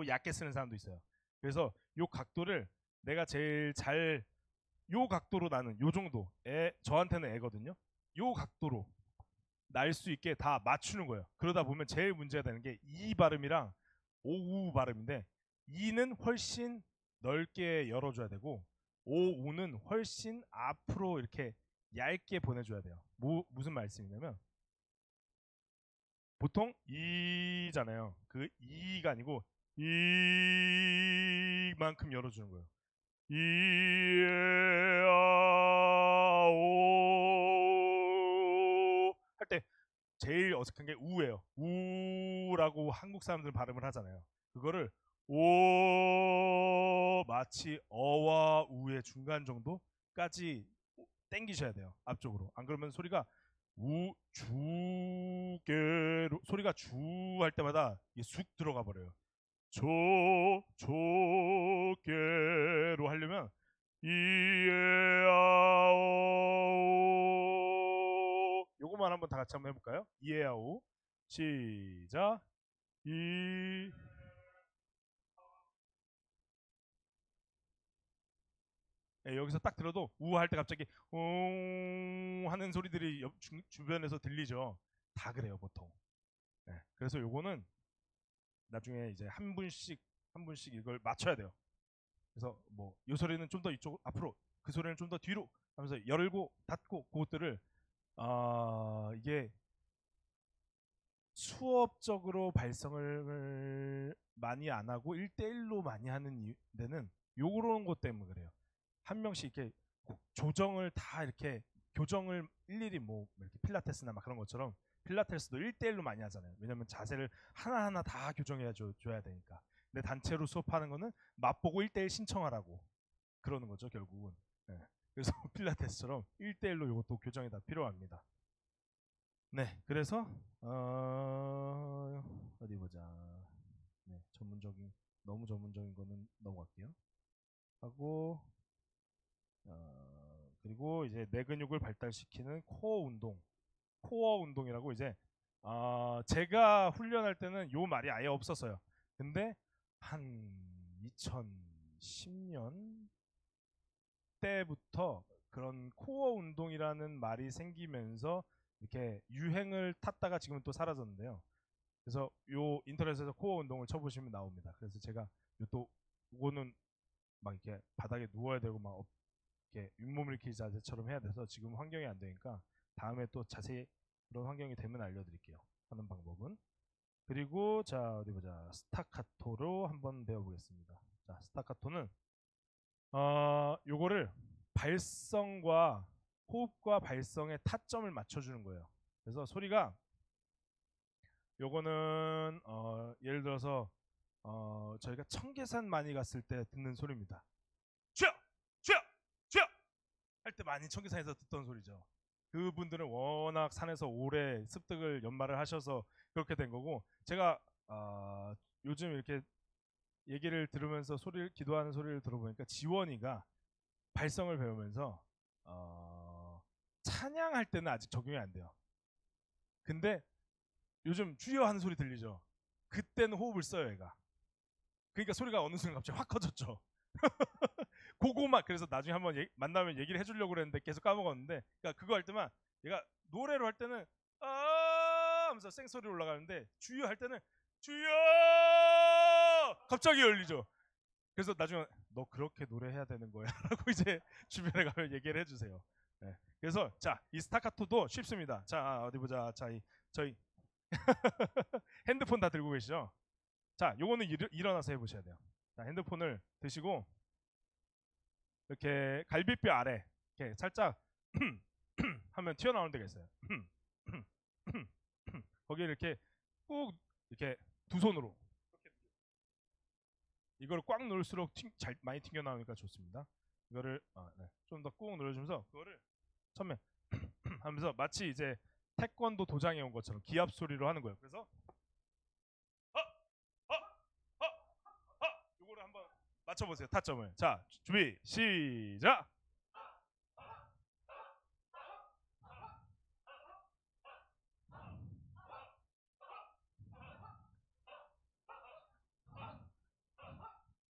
얇게 쓰는 사람도 있어요. 그래서 요 각도를 내가 제일 잘 요 각도로 나는 요 정도 저한테는 애거든요. 요 각도로 날 수 있게 다 맞추는 거예요. 그러다 보면 제일 문제가 되는 게 이 발음이랑 오우 발음인데 이는 훨씬 넓게 열어줘야 되고 오우는 훨씬 앞으로 이렇게 얇게 보내줘야 돼요. 무슨 말씀이냐면 보통 이잖아요. 그 이가 아니고 이만큼 열어주는 거예요. 이에아오 할 때 제일 어색한 게 우예요. 우라고 한국 사람들은 발음을 하잖아요. 그거를 오 마치 어와 우의 중간 정도까지 땡기셔야 돼요. 앞쪽으로. 안 그러면 소리가 주게로 소리가 주 할 때마다 이게 쑥 들어가 버려요. 조게로 하려면 이에아오 요거만 한번 다 같이 한번 해볼까요? 이에아오 시작 이 네, 여기서 딱 들어도 우 할 때 갑자기 하는 소리들이 주변에서 들리죠. 다 그래요 보통. 네, 그래서 요거는 나중에 이제 한 분씩 이걸 맞춰야 돼요. 그래서 뭐 이 소리는 좀 더 이쪽 앞으로 그 소리는 좀 더 뒤로 하면서 열고 닫고 그것들을 이게 수업적으로 발성을 많이 안 하고 1대1로 많이 하는 데는 요런 것 때문에 그래요. 한 명씩 이렇게 조정을 다 이렇게 교정을 일일이 뭐 이렇게 필라테스나 막 그런 것처럼 필라테스도 1대1로 많이 하잖아요. 왜냐면 자세를 하나하나 다 교정해 줘야 되니까. 근데 단체로 수업하는 거는 맛보고 1대1 신청하라고 그러는 거죠, 결국은. 네. 그래서 필라테스처럼 1대1로 이것도 교정이 다 필요합니다. 네, 그래서 어디 보자. 네, 너무 전문적인 거는 넘어갈게요. 하고 그리고 이제 내 근육을 발달시키는 코어 운동이라고 이제 제가 훈련할 때는 요 말이 아예 없었어요. 근데 한 2010년 때부터 그런 코어 운동이라는 말이 생기면서 이렇게 유행을 탔다가 지금은 또 사라졌는데요. 그래서 요 인터넷에서 코어 운동을 쳐보시면 나옵니다. 그래서 제가 또 이거는 막 이렇게 바닥에 누워야 되고 막 이렇게 윗몸 일으키기 자세처럼 해야 돼서 지금 환경이 안 되니까 다음에 또 자세히 그런 환경이 되면 알려드릴게요. 하는 방법은. 그리고 자 어디 보자 스타카토로 한번 배워보겠습니다. 자, 스타카토는 요거를 발성과 호흡과 발성의 타점을 맞춰주는 거예요. 그래서 소리가 요거는 예를 들어서 저희가 청계산 많이 갔을 때 듣는 소리입니다. 쥐어! 쥐어! 쥐어! 할 때 많이 청계산에서 듣던 소리죠. 그분들은 워낙 산에서 오래 습득을 연마를 하셔서 그렇게 된 거고, 제가 요즘 이렇게 얘기를 들으면서 기도하는 소리를 들어보니까 지원이가 발성을 배우면서 찬양할 때는 아직 적용이 안 돼요. 근데 요즘 주여 하는 소리 들리죠? 그때는 호흡을 써요, 얘가. 그러니까 소리가 어느 순간 갑자기 확 커졌죠. 그거만 그래서 나중에 한번 만나면 얘기를 해주려고 그랬는데 계속 까먹었는데, 그러니까 그거 할 때만 얘가 노래로 할 때는 하면서 생소리 올라가는데 주여 할 때는 주여 갑자기 열리죠. 그래서 나중에 너 그렇게 노래해야 되는 거야 라고 이제 주변에 가면 얘기를 해주세요. 네. 그래서 자, 이 스타카토도 쉽습니다. 자, 어디 보자. 자, 저희 핸드폰 다 들고 계시죠? 자, 요거는 일어나서 해보셔야 돼요. 자, 핸드폰을 드시고 이렇게 갈비뼈 아래 이렇게 살짝 하면 튀어나오는 데가 있어요. 거기에 이렇게 꾹 이렇게 두 손으로 이거를 꽉 누를수록 많이 튕겨 나오니까 좋습니다. 이거를 좀 더 꾹 눌러주면서 그거를 처음에 하면서 마치 이제 태권도 도장에 온 것처럼 기합 소리로 하는 거예요. 그래서 요거를 한번 맞춰보세요. 타점을. 자, 준비 시작.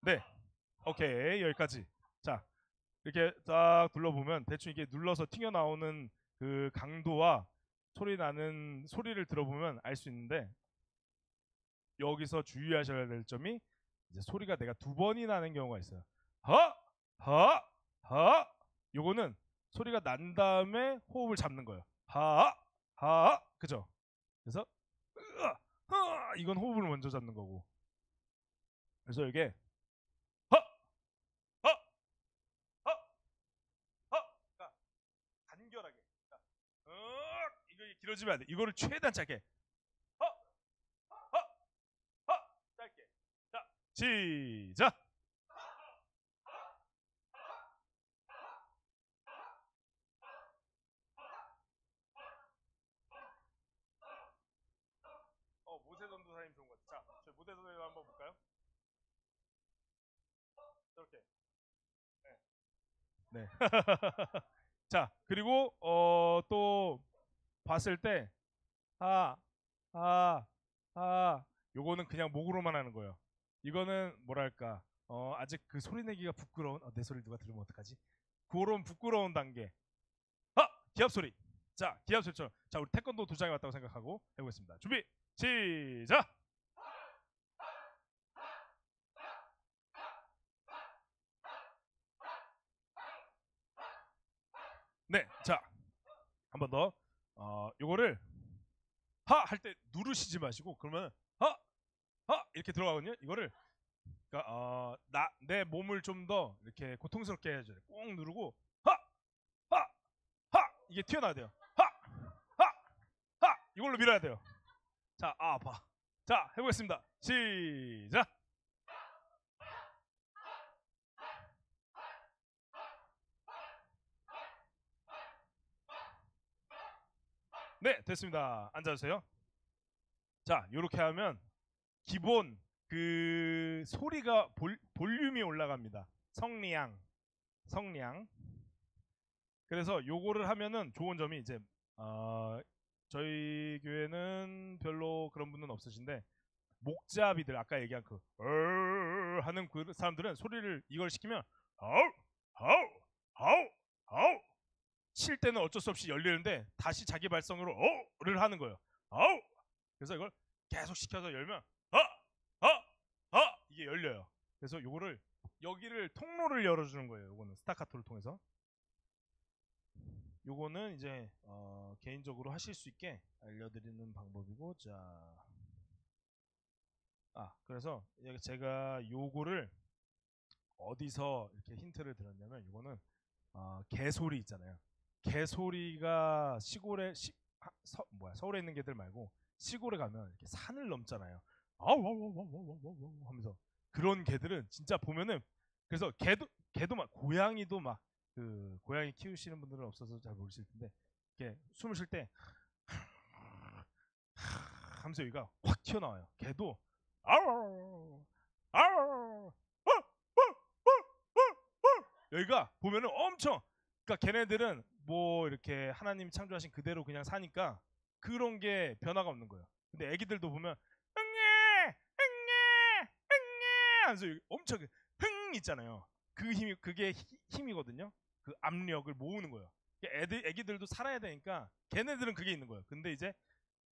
네, 오케이, 여기까지. 자, 이렇게 딱 둘러보면 대충 이게 눌러서 튕겨 나오는 그 강도와 소리 나는 소리를 들어보면 알 수 있는데, 여기서 주의하셔야 될 점이 이제 소리가 내가 두 번이 나는 경우가 있어요. 허, 허, 허. 요거는 소리가 난 다음에 호흡을 잡는 거예요. 하, 하, 그죠? 그래서 이건 호흡을 먼저 잡는 거고. 그래서 이게 허, 허, 허, 허. 그러니까 간결하게. 그러니까 이거 길어지면 안 돼. 이거를 최대한 짧게. 허, 허, 허. 짧게. 자, 시작. 모세전도사님 좋은 것 같아요. 자, 저희 모세전도사 한번 볼까요? 이렇게. 네. 네. 자, 그리고 또 봤을 때 아, 아, 요거는 그냥 목으로만 하는 거예요. 이거는 뭐랄까 아직 그 소리 내기가 부끄러운 내 소리 누가 들으면 어떡하지? 그런 부끄러운 단계. 기합 소리. 자, 기합 소리처럼. 자, 우리 태권도 도장에 왔다고 생각하고 해보겠습니다. 준비 시작. 네, 자, 한 번 더. 요거를 하 할 때 누르시지 마시고 그러면 하 이렇게 들어가거든요. 이거를 그러니까 내 몸을 좀 더 이렇게 고통스럽게 해줘요. 꾹 누르고 하 이게 튀어나와야 돼요. 이걸로 밀어야 돼요. 자, 아파. 자, 해보겠습니다. 시작. 네, 됐습니다. 앉아주세요. 자, 이렇게 하면 기본 그 소리가 볼륨이 올라갑니다. 성량. 그래서 요거를 하면은 좋은 점이 이제 저희 교회는 별로 그런 분은 없으신데 목잡이들 아까 얘기한 그 하는 그 사람들은 소리를 이걸 시키면 아우 칠 때는 어쩔 수 없이 열리는데 다시 자기 발성으로 를 하는 거예요. 그래서 이걸 계속 시켜서 열면 이게 열려요. 그래서 요거를 여기를 통로를 열어주는 거예요. 요거는 스타카토를 통해서. 요거는 이제 개인적으로 하실 수 있게 알려드리는 방법이고, 자, 그래서 제가 요거를 어디서 이렇게 힌트를 들었냐면 이거는 개소리 있잖아요. 개소리가 시골에 서울에 있는 개들 말고 시골에 가면 이렇게 산을 넘잖아요. 아우 하면서 그런 개들은 진짜 보면은 그래서 개도 막 고양이도 막 그 고양이 키우시는 분들은 없어서 잘 모르실 텐데 이렇게 숨을 쉴 때 하면서 여기가 확 튀어나와요. 개도 아우 아우 여기가 보면은 엄청 그러니까 걔네들은 뭐 이렇게 하나님이 창조하신 그대로 그냥 사니까 그런 게 변화가 없는 거예요. 근데 애기들도 보면 응애 응애 응애 하면서 엄청 흥 있잖아요. 그 힘이 그게 힘이거든요. 그 압력을 모으는 거예요. 애기들도 살아야 되니까 걔네들은 그게 있는 거예요. 근데 이제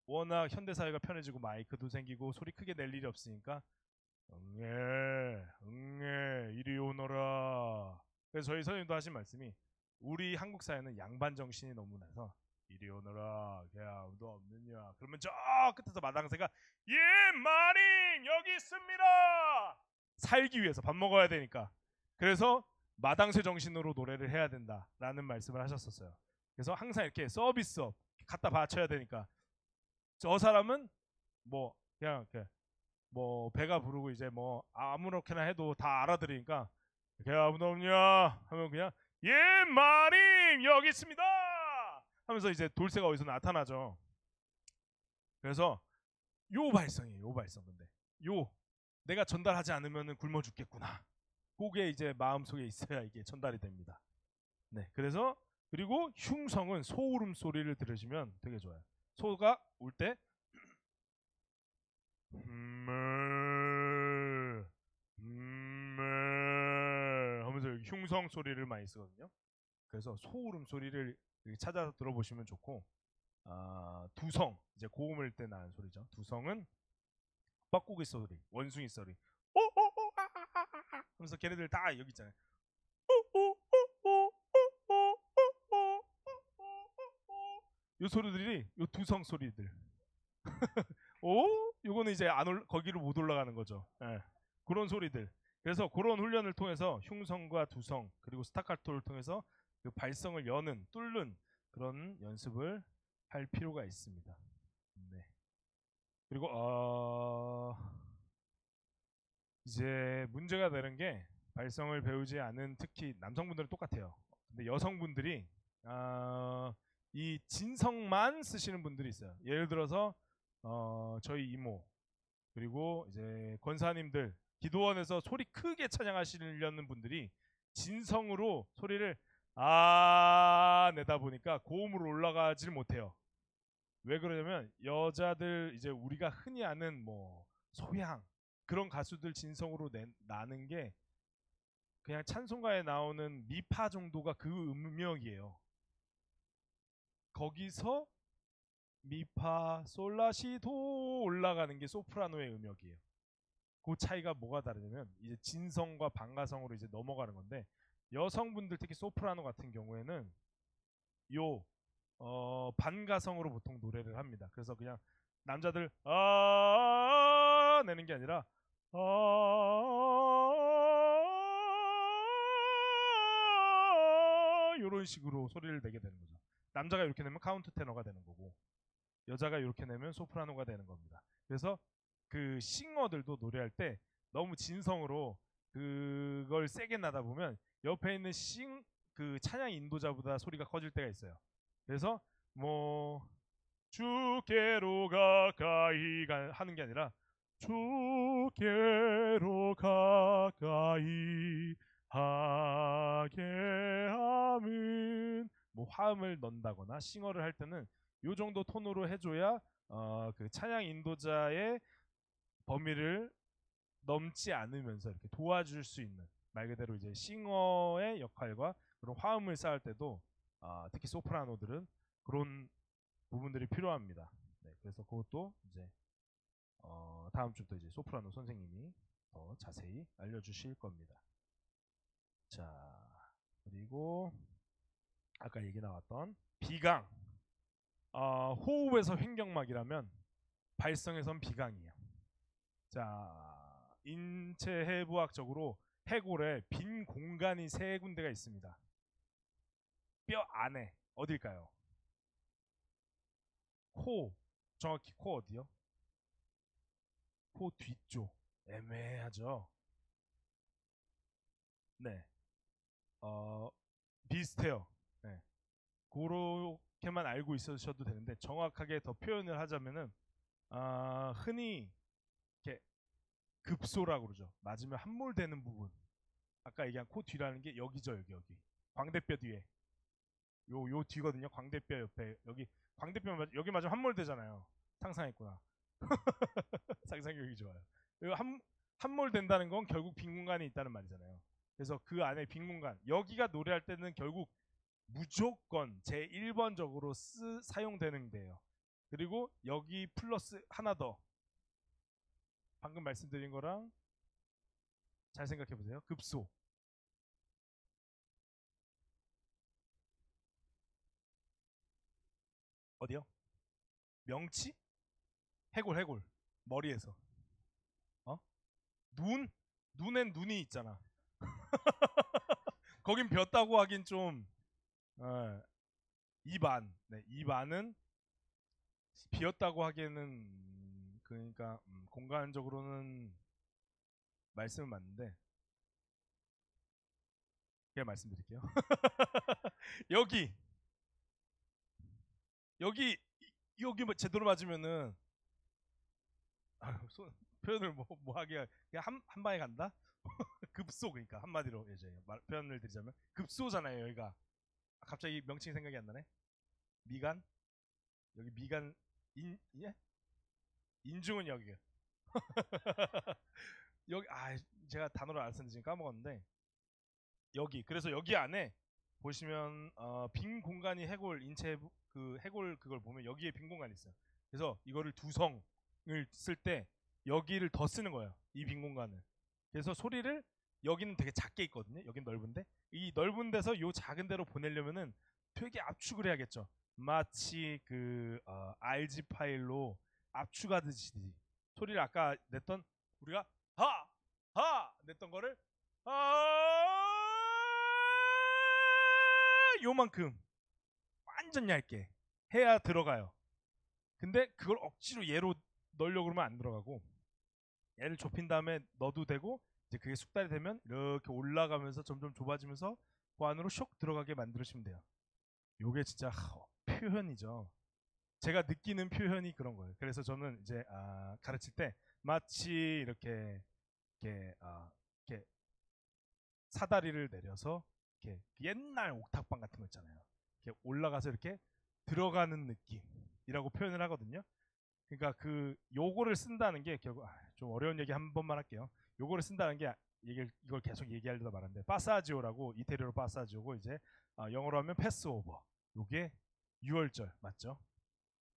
워낙 현대 사회가 편해지고 마이크도 생기고 소리 크게 낼 일이 없으니까 응애 응애 이리 오너라. 그래서 저희 선생님도 하신 말씀이 우리 한국 사회는 양반 정신이 너무 나서 이리 오너라 걔 아무도 없느냐 그러면 저 끝에서 마당새가 예 마님 여기 있습니다 살기 위해서 밥 먹어야 되니까 그래서 마당새 정신으로 노래를 해야 된다라는 말씀을 하셨었어요. 그래서 항상 이렇게 서비스업 갖다 바쳐야 되니까 저 사람은 뭐 그냥 이렇게 뭐 배가 부르고 이제 뭐 아무렇게나 해도 다 알아들으니까 걔 아무도 없냐 하면 그냥 예 마님 여기 있습니다 하면서 이제 돌쇠가 어디서 나타나죠. 그래서 요 발성이에요. 요 발성. 근데 요 내가 전달하지 않으면 굶어 죽겠구나. 그게 이제 마음속에 있어야 이게 전달이 됩니다. 네, 그래서 그리고 흉성은 소울음 소리를 들으시면 되게 좋아요. 소가 울 때 하면서 흉성 소리를 많이 쓰거든요. 그래서 소울음 소리를 찾아서 들어보시면 좋고 두성 이제 고음을 때 나는 소리죠. 두성은 뻐꾸기 소리, 원숭이 소리. 하면서 걔네들 다 여기 있잖아요. 요 소리들이 요 두성 소리들. 요거는 이제 거기로 못 올라가는 거죠. 예. 그런 소리들. 그래서 그런 훈련을 통해서 흉성과 두성 그리고 스타카토를 통해서 그 발성을 뚫는 그런 연습을 할 필요가 있습니다. 네. 그리고 이제 문제가 되는 게 발성을 배우지 않은 특히 남성분들은 똑같아요. 근데 여성분들이 이 진성만 쓰시는 분들이 있어요. 예를 들어서 저희 이모 그리고 이제 권사님들 기도원에서 소리 크게 찬양하시려는 분들이 진성으로 소리를 내다 보니까 고음으로 올라가질 못해요. 왜 그러냐면 여자들 이제 우리가 흔히 아는 뭐 소양 그런 가수들 진성으로 나는 게 그냥 찬송가에 나오는 미파 정도가 그 음역이에요. 거기서 미파 솔라시도 올라가는 게 소프라노의 음역이에요. 그 차이가 뭐가 다르냐면 이제 진성과 반가성으로 이제 넘어가는 건데 여성분들 특히 소프라노 같은 경우에는 요 반가성으로 보통 노래를 합니다. 그래서 그냥 남자들 내는 게 아니라 이런 식으로 소리를 내게 되는 거죠. 남자가 이렇게 내면 카운트 테너가 되는 거고 여자가 이렇게 내면 소프라노가 되는 겁니다. 그래서 그 싱어들도 노래할 때 너무 진성으로 그걸 세게 나다 보면 옆에 있는 그 찬양 인도자보다 소리가 커질 때가 있어요. 그래서 뭐 주께로 가까이 하는 게 아니라 주께로 가까이 하게 함은 뭐 화음을 넣는다거나 싱어를 할 때는 요 정도 톤으로 해줘야 그 찬양 인도자의 범위를 넘지 않으면서 이렇게 도와줄 수 있는 말 그대로 이제 싱어의 역할과 그런 화음을 쌓을 때도 특히 소프라노들은 그런 부분들이 필요합니다. 네, 그래서 그것도 이제 다음 주부터 이제 소프라노 선생님이 더 자세히 알려주실 겁니다. 자, 그리고 아까 얘기 나왔던 비강. 호흡에서 횡격막이라면 발성에선 비강이에요. 자, 인체 해부학적으로 해골에 빈 공간이 세 군데가 있습니다. 뼈 안에 어딜까요? 코, 정확히 코 어디요? 코 뒤쪽. 애매하죠. 네, 비슷해요. 네. 그렇게만 알고 있으셔도 되는데 정확하게 더 표현을 하자면은 흔히 이렇게 급소라고 그러죠. 맞으면 함몰되는 부분. 아까 얘기한 코 뒤라는 게 여기죠, 여기. 광대뼈 뒤에. 요 뒤거든요. 광대뼈 옆에 여기 광대뼈 여기 맞으면 함몰되잖아요. 상상했구나. 상상력이 좋아요. 함몰된다는 건 결국 빈 공간이 있다는 말이잖아요. 그래서 그 안에 빈 공간 여기가 노래할 때는 결국 무조건 제 1번적으로 사용되는 데예요. 그리고 여기 플러스 하나 더 방금 말씀드린 거랑 잘 생각해 보세요. 급소 어디요? 명치? 해골 머리에서 어? 눈? 눈엔 눈이 있잖아. 거긴 벼다고 하긴 좀 어, 입안. 네, 입안은 비었다고 하기에는 그러니까 공간적으로는 말씀은 맞는데 그냥 말씀드릴게요. 여기 여기 여기 뭐 제대로 맞으면은 표현을 뭐 하기가 그냥 한 방에 간다. 급소 그러니까 한마디로 이제 표현을 드리자면 급소잖아요. 여기가 갑자기 명칭 생각이 안 나네. 미간 여기 미간 예? 인중은 여기 여기 제가 단어를 안 쓰는지 지금 까먹었는데 여기 그래서 여기 안에 보시면 빈 공간이 해골 인체 그 해골 그걸 보면 여기에 빈 공간이 있어요. 그래서 이거를 두성을 쓸 때 여기를 더 쓰는 거예요. 이 빈 공간을. 그래서 소리를 여기는 되게 작게 있거든요. 여긴 넓은데 이 넓은 데서 요 작은 데로 보내려면은 되게 압축을 해야겠죠. 마치 그 RG 파일로 압축하듯이 소리를 아까 냈던 우리가 하 냈던 거를 요만큼 완전 얇게 해야 들어가요. 근데 그걸 억지로 얘로 넣으려고 그러면 안 들어가고 얘를 좁힌 다음에 넣어도 되고 이제 그게 숙달이 되면 이렇게 올라가면서 점점 좁아지면서 그 안으로 쇽 들어가게 만들으시면 돼요. 요게 진짜 표현이죠. 제가 느끼는 표현이 그런 거예요. 그래서 저는 이제 가르칠 때 마치 이렇게 사다리를 내려서 이렇게 옛날 옥탑방 같은 거 있잖아요. 이렇게 올라가서 이렇게 들어가는 느낌이라고 표현을 하거든요. 그러니까 그 요거를 쓴다는 게 결국 좀 어려운 얘기 한 번만 할게요. 요거를 쓴다는 게 이걸 계속 얘기하려다 말았는데 파사지오라고 이태리어로 파사지오고 이제 영어로 하면 패스오버. 요게 6월절 맞죠?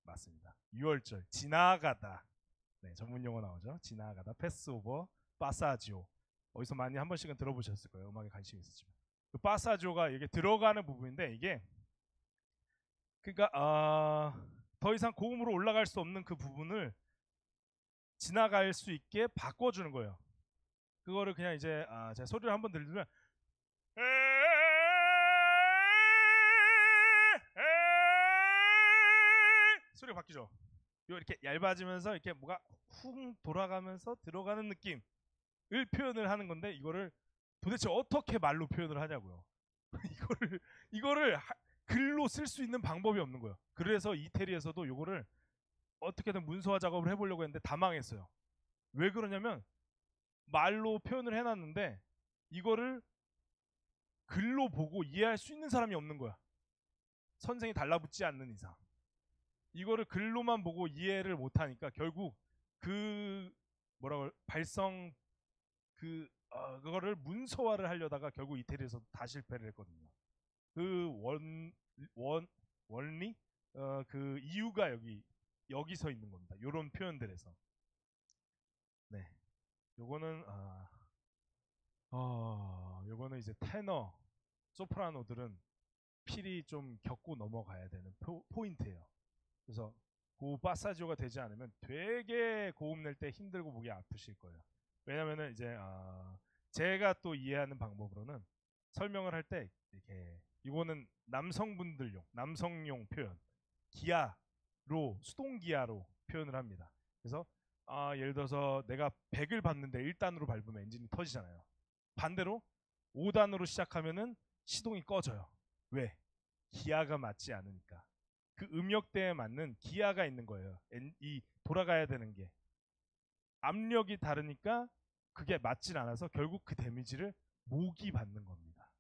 맞습니다. 6월절 지나가다. 네, 전문 용어 나오죠. 지나가다 패스오버 파사지오. 어디서 많이 한 번씩은 들어보셨을 거예요. 음악에 관심이 있으시면. 그 파사지오가 이게 들어가는 부분인데 이게 그러니까 더 이상 고음으로 올라갈 수 없는 그 부분을 지나갈 수 있게 바꿔주는 거예요. 그거를 그냥 이제 제가 소리를 한번 들리면 소리가 바뀌죠. 이렇게 얇아지면서 이렇게 뭐가 훅 돌아가면서 들어가는 느낌을 표현을 하는 건데 이거를 도대체 어떻게 말로 표현을 하냐고요. 이거를 글로 쓸 수 있는 방법이 없는 거예요. 그래서 이태리에서도 이거를 어떻게든 문서화 작업을 해보려고 했는데 다 망했어요. 왜 그러냐면 말로 표현을 해놨는데 이거를 글로 보고 이해할 수 있는 사람이 없는 거야. 선생이 달라붙지 않는 이상. 이거를 글로만 보고 이해를 못하니까 결국 그 발성 그거를 문서화를 하려다가 결국 이태리에서 다 실패를 했거든요. 그 원리 그 이유가 여기서 있는 겁니다. 이런 표현들에서. 네. 요거는 요거는 이제 테너, 소프라노들은 필히 좀 겪고 넘어가야 되는 포인트예요. 그래서 그 파사지오가 되지 않으면 되게 고음 낼 때 힘들고 목이 아프실 거예요. 왜냐면은 이제 제가 또 이해하는 방법으로는 설명을 할 때 이렇게 이거는 남성분들용, 남성용 표현, 기아로 수동 기아로 표현을 합니다. 그래서 예를 들어서 내가 100을 밟는데 1단으로 밟으면 엔진이 터지잖아요. 반대로 5단으로 시작하면은 시동이 꺼져요. 왜? 기아가 맞지 않으니까. 그 음역대에 맞는 기아가 있는 거예요. 이 돌아가야 되는 게 압력이 다르니까 그게 맞질 않아서 결국 그 데미지를 목이 받는 겁니다.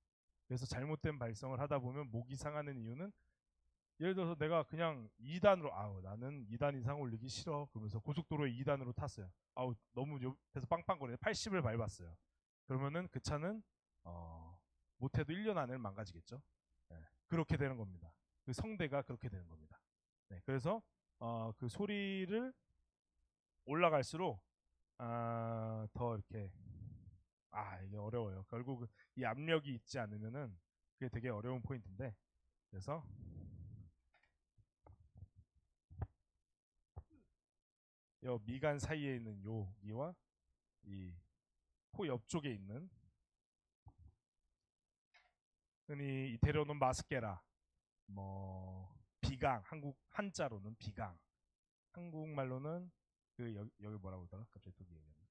그래서 잘못된 발성을 하다 보면 목이 상하는 이유는 예를 들어서 내가 그냥 2단으로 나는 2단 이상 올리기 싫어 그러면서 고속도로에 2단으로 탔어요. 너무 옆에서 빵빵거리네. 80을 밟았어요. 그러면은 그 차는 못해도 1년 안에 망가지겠죠. 네, 그렇게 되는 겁니다. 그 성대가 그렇게 되는 겁니다. 네, 그래서 그 소리를 올라갈수록 더 이렇게 이게 어려워요. 결국 이 압력이 있지 않으면은 그게 되게 어려운 포인트인데 그래서 요 미간 사이에 있는 여기와 이 코 옆쪽에 있는 흔히 이태리어는 마스케라, 뭐 비강, 한국 한자로는 비강, 한국말로는 그 여기 뭐라고 하더라? 갑자기 또 기억이 안 나.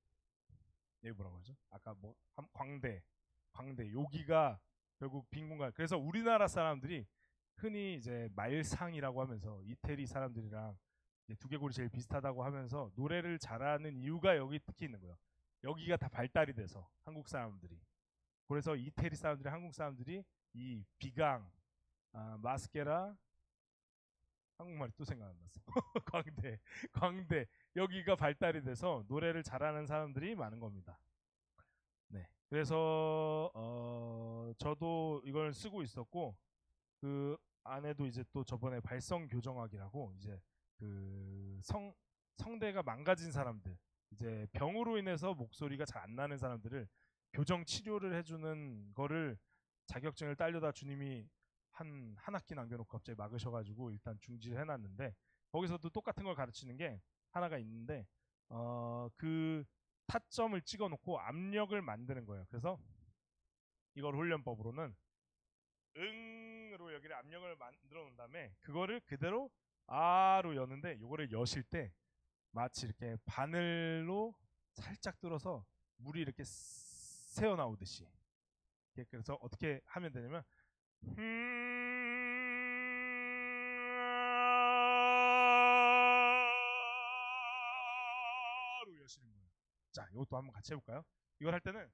여기 뭐라고 하죠? 아까 뭐 광대 여기가 결국 빈 공간. 그래서 우리나라 사람들이 흔히 이제 말상이라고 하면서 이태리 사람들이랑 두개골이 제일 비슷하다고 하면서 노래를 잘하는 이유가 여기 특히 있는 거예요. 여기가 다 발달이 돼서 한국 사람들이. 그래서 이태리 사람들이 한국 사람들이 이 비강, 마스케라, 한국말이 또 생각 안 났어. 광대 여기가 발달이 돼서 노래를 잘하는 사람들이 많은 겁니다. 네. 그래서 저도 이걸 쓰고 있었고 그 안에도 이제 또 저번에 발성 교정학이라고 이제 그 성대가 망가진 사람들 이제 병으로 인해서 목소리가 잘 안 나는 사람들을 교정 치료를 해주는 거를 자격증을 따려다 주님이 한 학기 남겨놓고 갑자기 막으셔가지고 일단 중지를 해놨는데 거기서도 똑같은 걸 가르치는 게 하나가 있는데 그 타점을 찍어놓고 압력을 만드는 거예요. 그래서 이걸 훈련법으로는 응으로 여기를 압력을 만들어 놓은 다음에 그거를 그대로 아로 여는데 요거를 여실 때 마치 이렇게 바늘로 살짝 뚫어서 물이 이렇게 새어 나오듯이 그래서 어떻게 하면 되냐면 로 여시는 거예요. 자, 이것도 한번 같이 해볼까요? 이걸 할 때는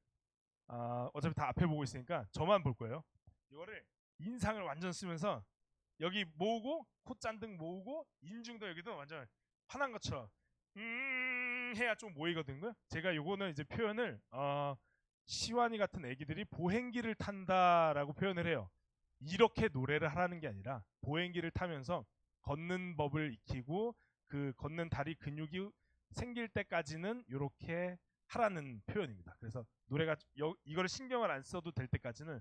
어차피 다 앞에 보고 있으니까 저만 볼 거예요. 이거를 인상을 완전 쓰면서 여기 모으고 코 잔뜩 모으고 인중도 여기도 완전 화난 것처럼 해야 좀 모이거든요. 제가 요거는 이제 표현을 시완이 같은 애기들이 보행기를 탄다라고 표현을 해요. 이렇게 노래를 하라는 게 아니라 보행기를 타면서 걷는 법을 익히고 그 걷는 다리 근육이 생길 때까지는 이렇게 하라는 표현입니다. 그래서 노래가 이거를 신경을 안 써도 될 때까지는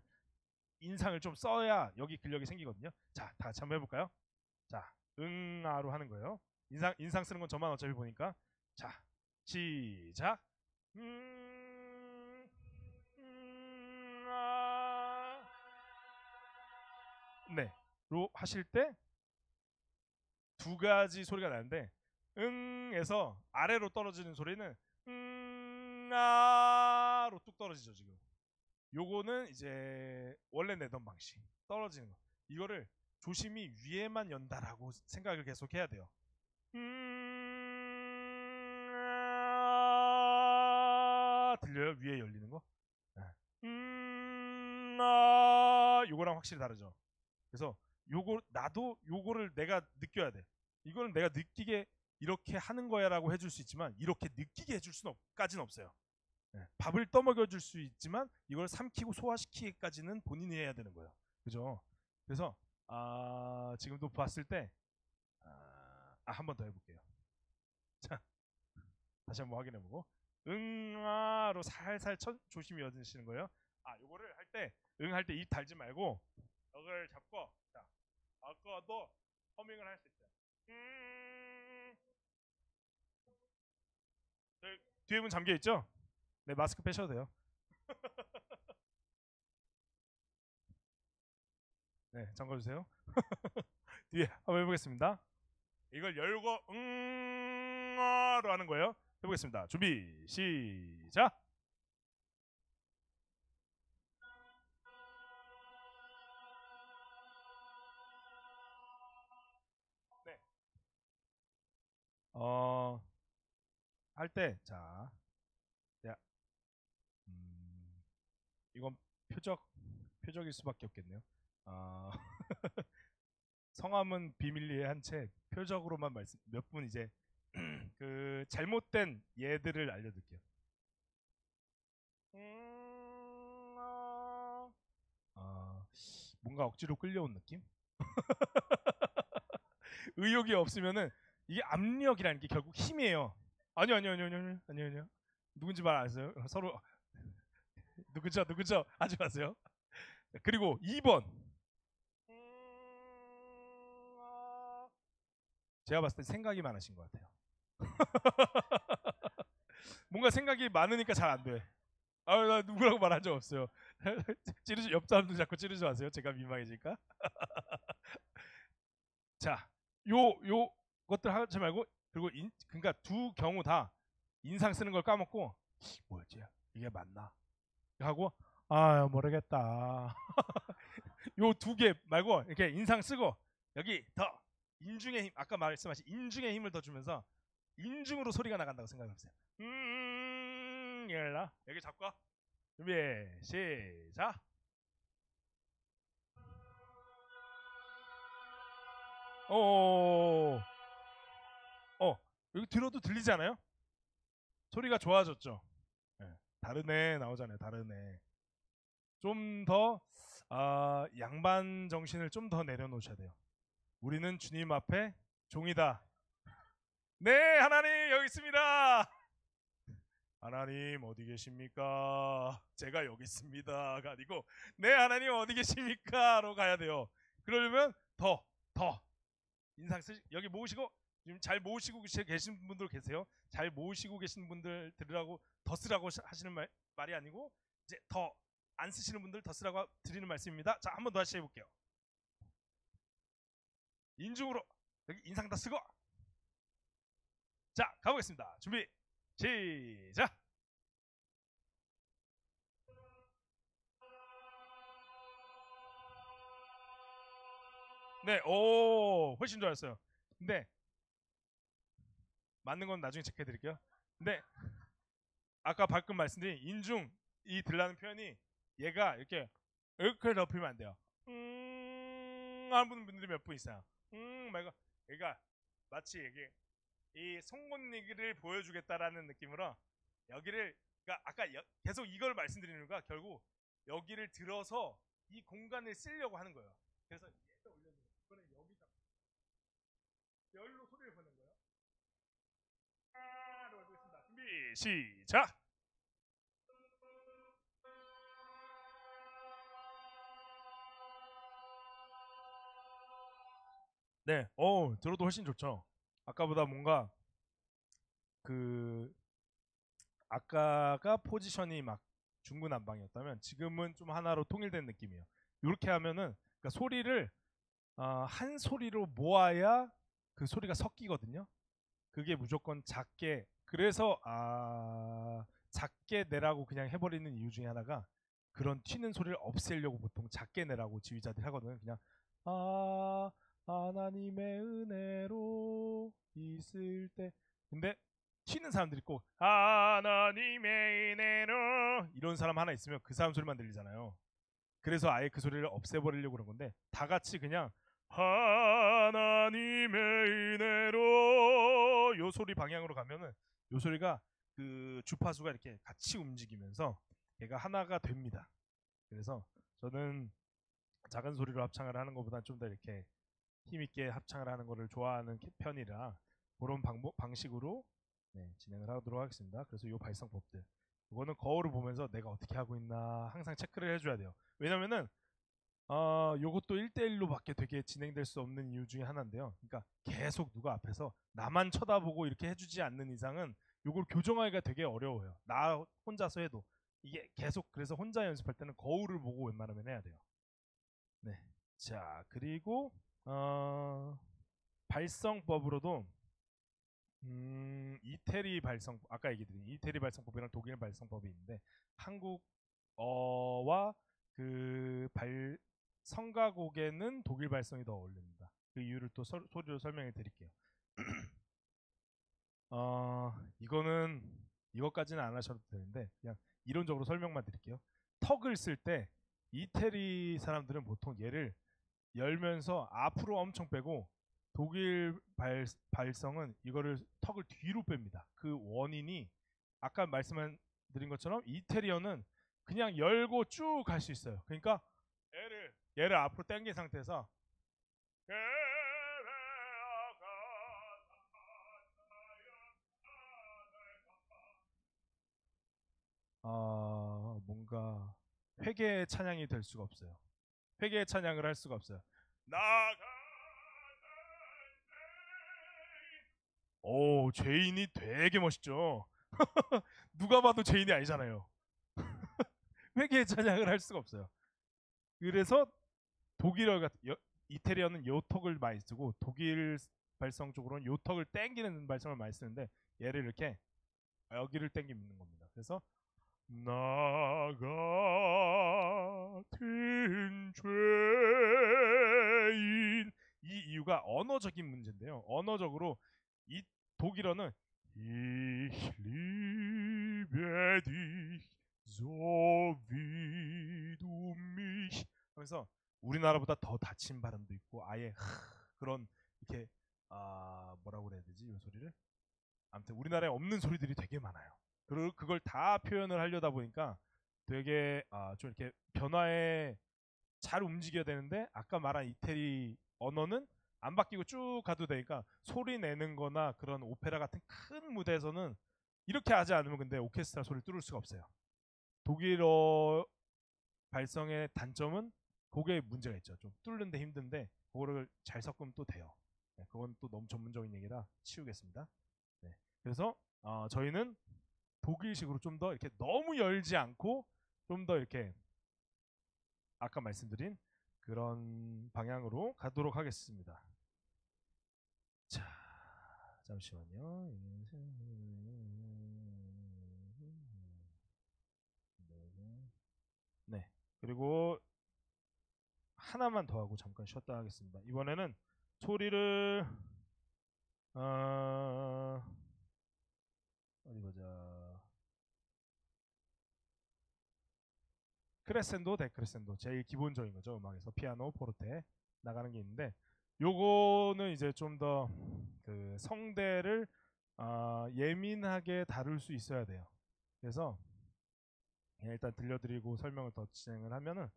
인상을 좀 써야 여기 근력이 생기거든요. 자, 다 같이 한번 해볼까요? 자, 응아로 하는 거예요. 인상 쓰는 건 저만 어차피 보니까. 자, 시작. 네, 로 하실 때 두 가지 소리가 나는데 응에서 아래로 떨어지는 소리는 응아로 뚝 떨어지죠 지금. 요거는 이제 원래 내던 방식 떨어지는 거. 이거를 조심히 위에만 연다라고 생각을 계속 해야 돼요. 들려요? 위에 열리는 거? 요거랑 확실히 다르죠. 그래서 나도 요거를 내가 느껴야 돼. 이거는 내가 느끼게 이렇게 하는 거야라고 해줄 수 있지만 이렇게 느끼게 해줄 수는 까지는 없어요. 밥을 떠먹여줄 수 있지만 이걸 삼키고 소화시키기까지는 본인이 해야 되는 거예요. 그죠? 그래서 지금도 봤을 때 한 번 더 해볼게요. 자, 다시 한번 확인해보고 응아로 살살 조심히 여드시는 거예요. 요거를 할 때 응 할 때 입 달지 말고 이걸 잡고 자, 아까도 허밍을 할 수 있어요. 뒤에 문 잠겨 있죠? 네, 마스크 빼셔도 돼요. 네, 잠궈주세요. 뒤에 한번 해보겠습니다. 이걸 열고 로 하는 거예요. 해보겠습니다. 준비 시작. 네. 할 때 자, 야, 이건 표적일 수밖에 없겠네요. 어, 성함은 비밀리에 한 채 표적으로만 말씀 몇 분 이제 그 잘못된 예들을 알려드릴게요. 뭔가 억지로 끌려온 느낌? 의욕이 없으면은 이게 압력이라는 게 결국 힘이에요. 아니요. 누군지 말 안 했어요. 서로 누구죠? 하지 마세요. 그리고 2번. 제가 봤을 때 생각이 많으신 것 같아요. 뭔가 생각이 많으니까 잘 안 돼. 나 누구라고 말한 적 없어요. 찌르지 옆 사람도 자꾸 찌르지 마세요. 제가 민망해질까? 자, 요 것들 하지 말고 그리고 그러니까 두 경우 다 인상 쓰는 걸 까먹고 뭐였지? 이게 맞나? 하고 모르겠다. 요 두 개 말고 이렇게 인상 쓰고 여기 더 인중의 힘 아까 말씀하신 인중의 힘을 더 주면서 인중으로 소리가 나간다고 생각해보세요. 열라 여기 잡고 준비 시작. 어 여기 들어도 들리지 않아요? 소리가 좋아졌죠. 네. 다르네 나오잖아요. 다르네. 좀 더 양반 정신을 좀 더 내려놓으셔야 돼요. 우리는 주님 앞에 종이다. 네, 하나님 여기 있습니다. 하나님 어디 계십니까? 제가 여기 있습니다가 아니고 네, 하나님 어디 계십니까?로 가야 돼요. 그러려면 더 인상 쓰 여기 모으시고 지금 잘 모으시고 계신 분들 계세요. 잘 모으시고 계신 분들 들으라고 더 쓰라고 하시는 말이 아니고 이제 더 안 쓰시는 분들 더 쓰라고 드리는 말씀입니다. 자, 한번 더 다시 해볼게요. 인중으로 여기 인상 다 쓰고 자 가보겠습니다. 준비 시작. 네, 훨씬 좋았어요. 근데 맞는 건 나중에 체크해 드릴게요. 근데 아까 방금 말씀드린 인중 이 들라는 표현이 얘가 이렇게 넓히면 안 돼요. 하는 분들이 몇 분 있어요. 말고 얘가 마치 이게 이 송곳니를 보여주겠다라는 느낌으로 여기를 그러니까 아까 계속 이걸 말씀드리는 이유가 결국 여기를 들어서 이 공간을 쓰려고 하는 거예요. 그래서 얘가 올려주는 이번에 여기다 열로 소리를 보는 거예요. 로 해보겠습니다. 준비 시작. 네, 들어도 훨씬 좋죠. 아까보다 뭔가 그 아까가 포지션이 막 중구난방이었다면 지금은 좀 하나로 통일된 느낌이에요. 이렇게 하면은 그러니까 소리를 한 소리로 모아야 그 소리가 섞이거든요. 그게 무조건 작게 그래서 작게 내라고 그냥 해버리는 이유 중에 하나가 그런 튀는 소리를 없애려고 보통 작게 내라고 지휘자들이 하거든요. 그냥 하나님의 은혜로 있을 때 근데 튀는 사람들이 꼭 하나님의 은혜로 이런 사람 하나 있으면 그 사람 소리만 들리잖아요. 그래서 아예 그 소리를 없애버리려고 그런 건데 다 같이 그냥 하나님의 은혜로 요 소리 방향으로 가면은 요 소리가 그 주파수가 이렇게 같이 움직이면서 얘가 하나가 됩니다. 그래서 저는 작은 소리로 합창을 하는 것보다 좀 더 이렇게 힘있게 합창을 하는 것을 좋아하는 편이라 그런 방식으로 진행을 하도록 하겠습니다. 그래서 요 발성법들 이거는 거울을 보면서 내가 어떻게 하고 있나 항상 체크를 해줘야 돼요. 왜냐면은 요것도 1대1로밖에 되게 진행될 수 없는 이유 중에 하나인데요. 그러니까 계속 누가 앞에서 나만 쳐다보고 이렇게 해주지 않는 이상은 요걸 교정하기가 되게 어려워요. 나 혼자서 해도 이게 계속 그래서 혼자 연습할 때는 거울을 보고 웬만하면 해야 돼요. 네. 자, 그리고 발성법으로도 이태리 발성 아까 얘기드린 이태리 발성법이랑 독일 발성법이 있는데 한국어와 그 성가곡에는 독일 발성이 더 어울립니다. 그 이유를 또 소리로 설명해 드릴게요. 이거는 이것까지는 안 하셔도 되는데 그냥 이론적으로 설명만 드릴게요. 턱을 쓸 때 이태리 사람들은 보통 얘를 열면서 앞으로 엄청 빼고 독일 발성은 이거를 턱을 뒤로 뺍니다. 그 원인이 아까 말씀드린 것처럼 이태리어는 그냥 열고 쭉 갈 수 있어요. 그러니까 얘를 앞으로 당긴 상태에서 뭔가 회개의 찬양이 될 수가 없어요. 회개의 찬양을 할 수가 없어요. 오, 죄인이 되게 멋있죠. 누가 봐도 죄인이 아니잖아요. 회개의 찬양을 할 수가 없어요. 그래서 독일어 같은 이태리어는 요 턱을 많이 쓰고 독일 발성 쪽으로는 요 턱을 땡기는 발성을 많이 쓰는데 얘를 이렇게 여기를 땡기는 겁니다. 그래서 나 같은 죄인 이 이유가 언어적인 문제인데요. 언어적으로 이 독일어는 Ich liebe dich so wie du mich 하면서 우리나라보다 더 닫힌 발음도 있고 아예 그런 이렇게 뭐라고 그래야 되지 이 소리를 아무튼 우리나라에 없는 소리들이 되게 많아요. 그리고 그걸 다 표현을 하려다 보니까 되게 좀 이렇게 변화에 잘 움직여야 되는데 아까 말한 이태리 언어는 안 바뀌고 쭉 가도 되니까 소리 내는 거나 그런 오페라 같은 큰 무대에서는 이렇게 하지 않으면 근데 오케스트라 소리를 뚫을 수가 없어요. 독일어 발성의 단점은 그게 문제가 있죠. 좀 뚫는데 힘든데 그거를 잘 섞으면 또 돼요. 네, 그건 또 너무 전문적인 얘기라 치우겠습니다. 네, 그래서 저희는 독일식으로 좀 더 이렇게 너무 열지 않고 좀 더 이렇게 아까 말씀드린 그런 방향으로 가도록 하겠습니다. 자, 잠시만요. 네, 그리고 하나만 더 하고 잠깐 쉬었다 하겠습니다. 이번에는 소리를 어디 보자. 크레센도, 데크레센도 제일 기본적인 거죠. 음악에서 피아노, 포르테 나가는 게 있는데 요거는 이제 좀 더 그 성대를 예민하게 다룰 수 있어야 돼요. 그래서 일단 들려드리고 설명을 더 진행을 하면은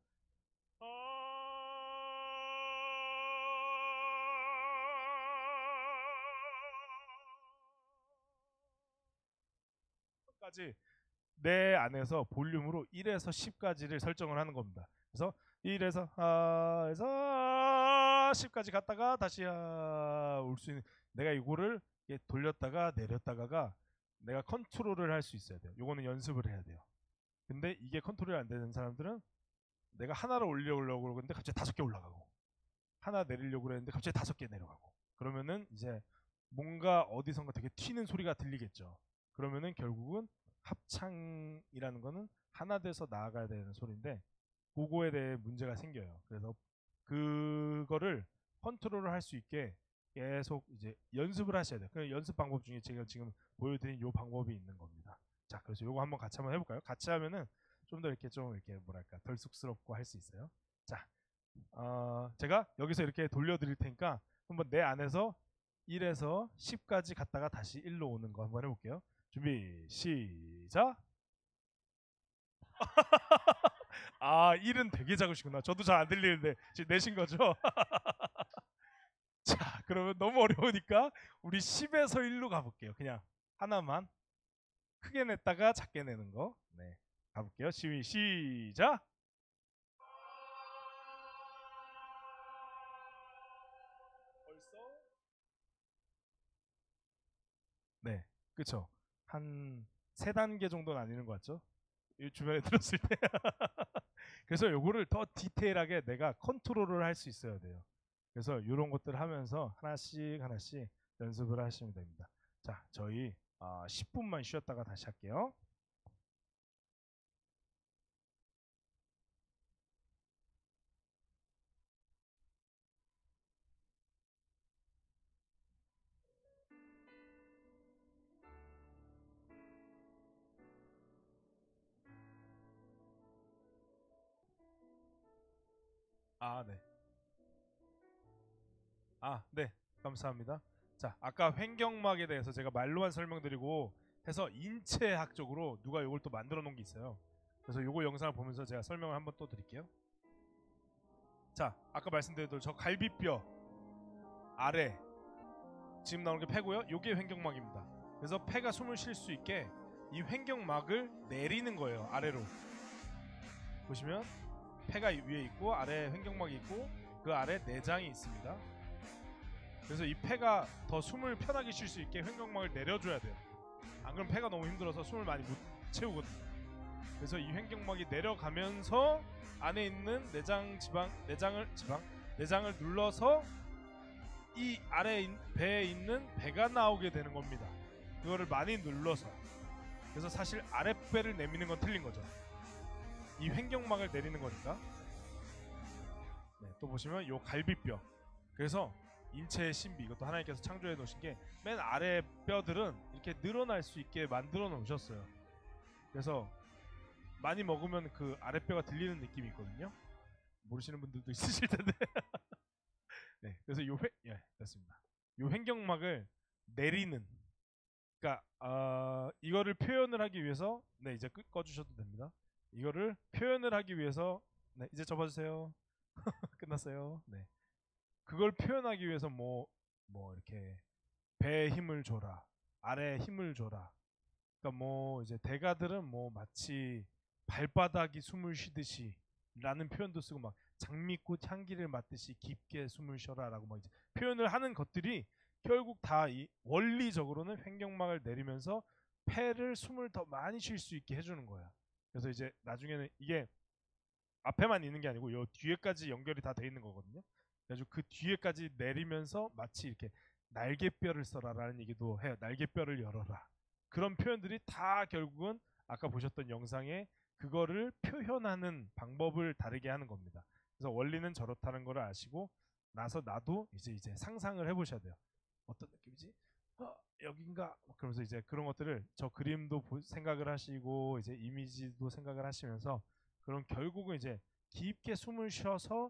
까지 내 안에서 볼륨으로 1에서 10까지를 설정을 하는 겁니다. 그래서 1에서 에서 10까지 갔다가 다시 올 수 있는 내가 이거를 돌렸다가 내렸다가가 내가 컨트롤을 할 수 있어야 돼요. 요거는 연습을 해야 돼요. 근데 이게 컨트롤이 안 되는 사람들은 내가 하나를 올리려고 그러는데 갑자기 5개 올라가고 하나 내리려고 그랬는데 갑자기 5개 내려가고 그러면은 이제 뭔가 어디선가 되게 튀는 소리가 들리겠죠. 그러면은 결국은 합창이라는 거는 하나 돼서 나아가야 되는 소리인데 그거에 대해 문제가 생겨요. 그래서 그거를 컨트롤을 할 수 있게 계속 이제 연습을 하셔야 돼요. 그 연습 방법 중에 제가 지금 보여드린 요 방법이 있는 겁니다. 자, 그래서 요거 한번 같이 한번 해볼까요? 같이 하면은 좀 더 이렇게 뭐랄까 덜 쑥스럽고 할 수 있어요. 자, 제가 여기서 이렇게 돌려드릴 테니까 한번 내 안에서 1에서 10까지 갔다가 다시 1로 오는 거 한번 해볼게요. 준비 시작. 1은 되게 작으시구나. 저도 잘 안 들리는데 지금 내신 거죠? 자, 그러면 너무 어려우니까 우리 10에서 1로 가볼게요. 그냥 하나만 크게 냈다가 작게 내는 거. 네, 가볼게요. 시작. 벌써? 네, 그쵸. 한 3단계 정도는 아니는 것 같죠? 이 주변에 들었을 때. 그래서 요거를 더 디테일하게 내가 컨트롤을 할 수 있어야 돼요. 그래서 이런 것들 하면서 하나씩 하나씩 연습을 하시면 됩니다. 자, 저희 10분만 쉬었다가 다시 할게요. 네. 네. 감사합니다. 자, 아까 횡격막에 대해서 제가 말로만 설명드리고 해서 인체학적으로 누가 이걸 또 만들어 놓은 게 있어요. 그래서 요거 영상을 보면서 제가 설명을 한번 또 드릴게요. 자, 아까 말씀드린 대로 저 갈비뼈 아래 지금 나오는 게 폐고요. 요게 횡격막입니다. 그래서 폐가 숨을 쉴 수 있게 이 횡격막을 내리는 거예요. 아래로. 보시면 폐가 위에 있고 아래 횡격막이 있고 그 아래 내장이 있습니다. 그래서 이 폐가 더 숨을 편하게 쉴 수 있게 횡격막을 내려줘야 돼요. 안 그러면 폐가 너무 힘들어서 숨을 많이 못 채우거든요. 그래서 이 횡격막이 내려가면서 안에 있는 내장을 눌러서 이 아래 배에 있는 배가 나오게 되는 겁니다. 그거를 많이 눌러서. 그래서 사실 아랫배를 내미는 건 틀린 거죠. 이 횡격막을 내리는 거니까. 네, 또 보시면 요 갈비뼈. 그래서 인체의 신비, 이것도 하나님께서 창조해 놓으신 게 맨 아래 뼈들은 이렇게 늘어날 수 있게 만들어 놓으셨어요. 그래서 많이 먹으면 그 아랫뼈가 들리는 느낌이 있거든요. 모르시는 분들도 있으실 텐데. 네, 그래서 됐습니다. 요 횡격막을 내리는, 그러니까 이거를 표현을 하기 위해서, 네, 이제 꺼주셔도 됩니다. 이거를 표현을 하기 위해서, 네, 이제 접어주세요. 끝났어요. 네, 그걸 표현하기 위해서 뭐 이렇게 배에 힘을 줘라, 아래에 힘을 줘라. 그러니까 뭐 이제 대가들은 뭐 마치 발바닥이 숨을 쉬듯이 라는 표현도 쓰고 막 장미꽃 향기를 맡듯이 깊게 숨을 쉬어라라고 막 이제 표현을 하는 것들이 결국 다 이 원리적으로는 횡격막을 내리면서 폐를 숨을 더 많이 쉴 수 있게 해주는 거야. 그래서 이제 나중에는 이게 앞에만 있는 게 아니고 요 뒤에까지 연결이 다 돼 있는 거거든요. 그래서 그 뒤에까지 내리면서 마치 이렇게 날개뼈를 써라라는 얘기도 해요. 날개뼈를 열어라. 그런 표현들이 다 결국은 아까 보셨던 영상에 그거를 표현하는 방법을 다르게 하는 겁니다. 그래서 원리는 저렇다는 걸 아시고 나서 나도 이제 상상을 해보셔야 돼요. 어떤 느낌이지? 여긴가? 그러면서 이제 그런 것들을 저 그림도 생각을 하시고 이제 이미지도 생각을 하시면서 그럼 결국은 이제 깊게 숨을 쉬어서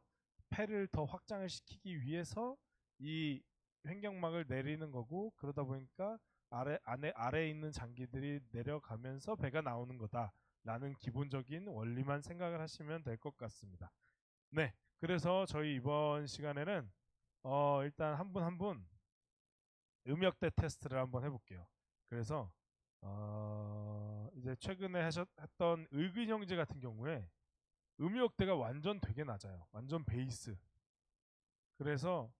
폐를 더 확장을 시키기 위해서 이 횡격막을 내리는 거고 그러다 보니까 아래에 있는 장기들이 내려가면서 배가 나오는 거다라는 기본적인 원리만 생각을 하시면 될 것 같습니다. 네, 그래서 저희 이번 시간에는 일단 한 분 한 분 음역대 테스트를 한번 해볼게요. 그래서 이제 최근에 했던 의근 형제 같은 경우에 음역대가 완전 되게 낮아요. 완전 베이스. 그래서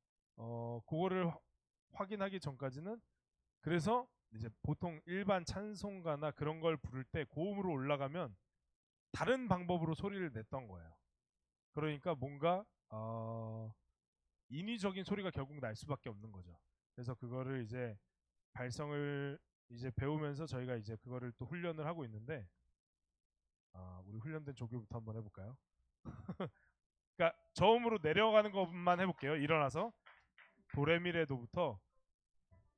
그거를 확인하기 전까지는 그래서 이제 보통 일반 찬송가나 그런 걸 부를 때 고음으로 올라가면 다른 방법으로 소리를 냈던 거예요. 그러니까 뭔가 인위적인 소리가 결국 날 수밖에 없는 거죠. 그래서 그거를 이제 발성을 이제 배우면서 저희가 이제 그거를 또 훈련을 하고 있는데 우리 훈련된 조교부터 한번 해볼까요? 그러니까 저음으로 내려가는 것만 해볼게요. 일어나서 도레미레도부터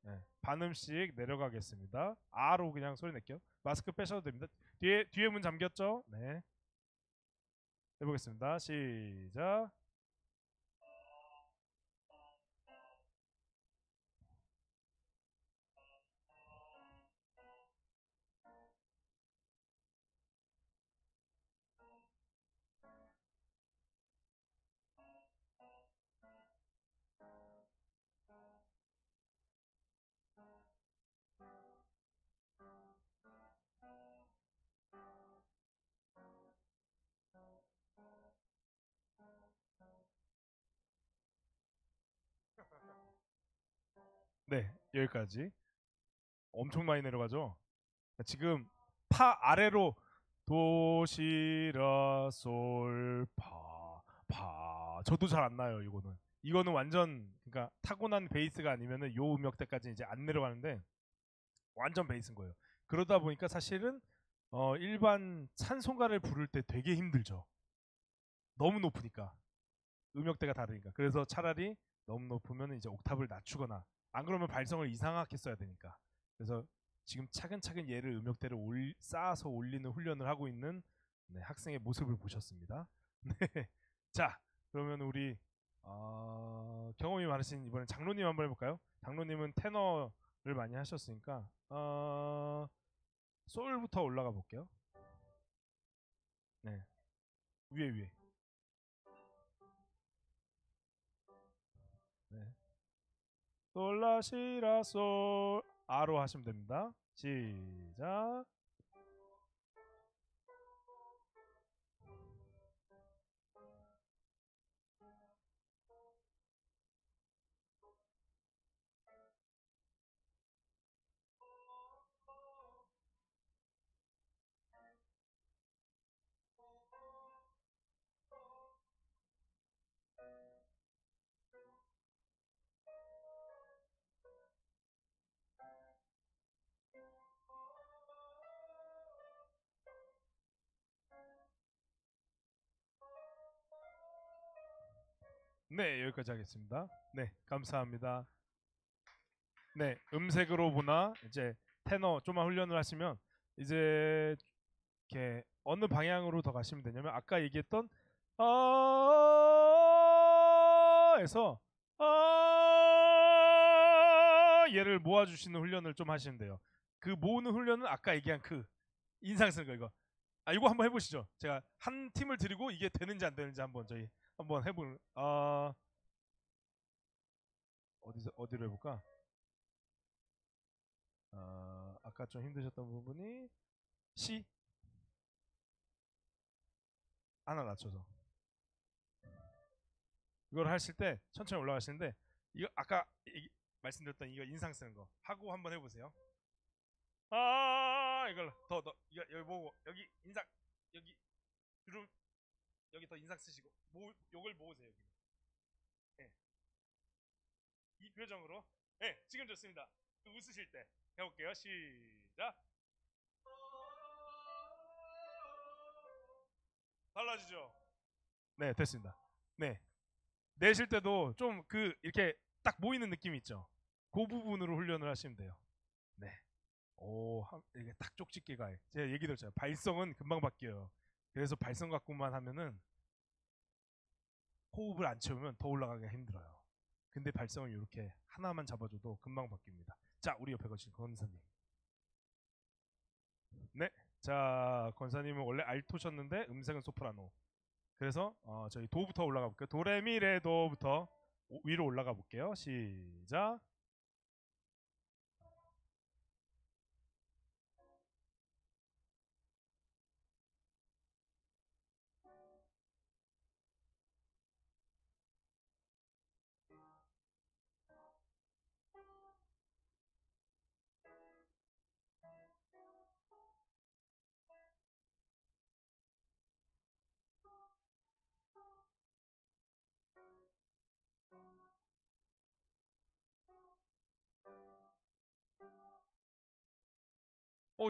네, 반음씩 내려가겠습니다. 아로 그냥 소리 낼게요. 마스크 빼셔도 됩니다. 뒤에 문 잠겼죠? 네. 해보겠습니다. 시작. 네, 여기까지. 엄청 많이 내려가죠? 지금 파 아래로 도시라솔파 저도 잘 안 나요. 이거는 완전 그러니까 타고난 베이스가 아니면은 요 음역대까지 이제 안 내려가는데 완전 베이스인 거예요. 그러다 보니까 사실은 일반 찬송가를 부를 때 되게 힘들죠. 너무 높으니까 음역대가 다르니까. 그래서 차라리 너무 높으면 이제 옥탑을 낮추거나 안 그러면 발성을 이상하게 써야 되니까. 그래서 지금 차근차근 얘를 음역대를 쌓아서 올리는 훈련을 하고 있는 네, 학생의 모습을 보셨습니다. 네. 자, 그러면 우리 경험이 많으신 이번엔 장로님 한번 해볼까요? 장로님은 테너를 많이 하셨으니까 솔부터 올라가 볼게요. 네, 위에. 네. 솔라시라 솔 아로 하시면 됩니다. 시작. 네, 여기까지 하겠습니다. 네, 감사합니다. 네, 음색으로 보나 이제 테너 좀만 훈련을 하시면 이제 이렇게 어느 방향으로 더 가시면 되냐면 아까 얘기했던 에서 얘를 모아주시는 훈련을 좀 하시면 돼요. 그 모으는 훈련은 아까 얘기한 그 인상 쓰는 거 이거. 이거 한번 해보시죠. 제가 한 팀을 드리고 이게 되는지 안 되는지 한번 저희 한번 해볼. 어디로 해볼까? 아까 좀 힘드셨던 부분이 C 하나 낮춰서 이걸 하실 때 천천히 올라가시는데 이거 아까 말씀드렸던 이거 인상 쓰는 거 하고 한번 해보세요. 이걸 더 이거 여기 보고 여기 인상 여기 주름 여기 더 인상 쓰시고 요걸 모으세요. 여기. 네. 이 표정으로 네 지금 좋습니다. 웃으실 때 해볼게요. 시작. 달라지죠? 네 됐습니다. 네 내쉴 때도 좀 이렇게 딱 모이는 느낌이 있죠. 그 부분으로 훈련을 하시면 돼요. 네. 이게 딱 쪽집게 가요. 제가 얘기 드렸잖아요. 발성은 금방 바뀌어요. 그래서 발성 갖고만 하면은 호흡을 안 채우면 더 올라가기가 힘들어요. 근데 발성을 이렇게 하나만 잡아줘도 금방 바뀝니다. 자, 우리 옆에 거신 권사님. 네. 자, 권사님은 원래 알토셨는데 음색은 소프라노. 그래서 저희 도부터 올라가 볼게요. 도레미레도부터 위로 올라가 볼게요. 시작.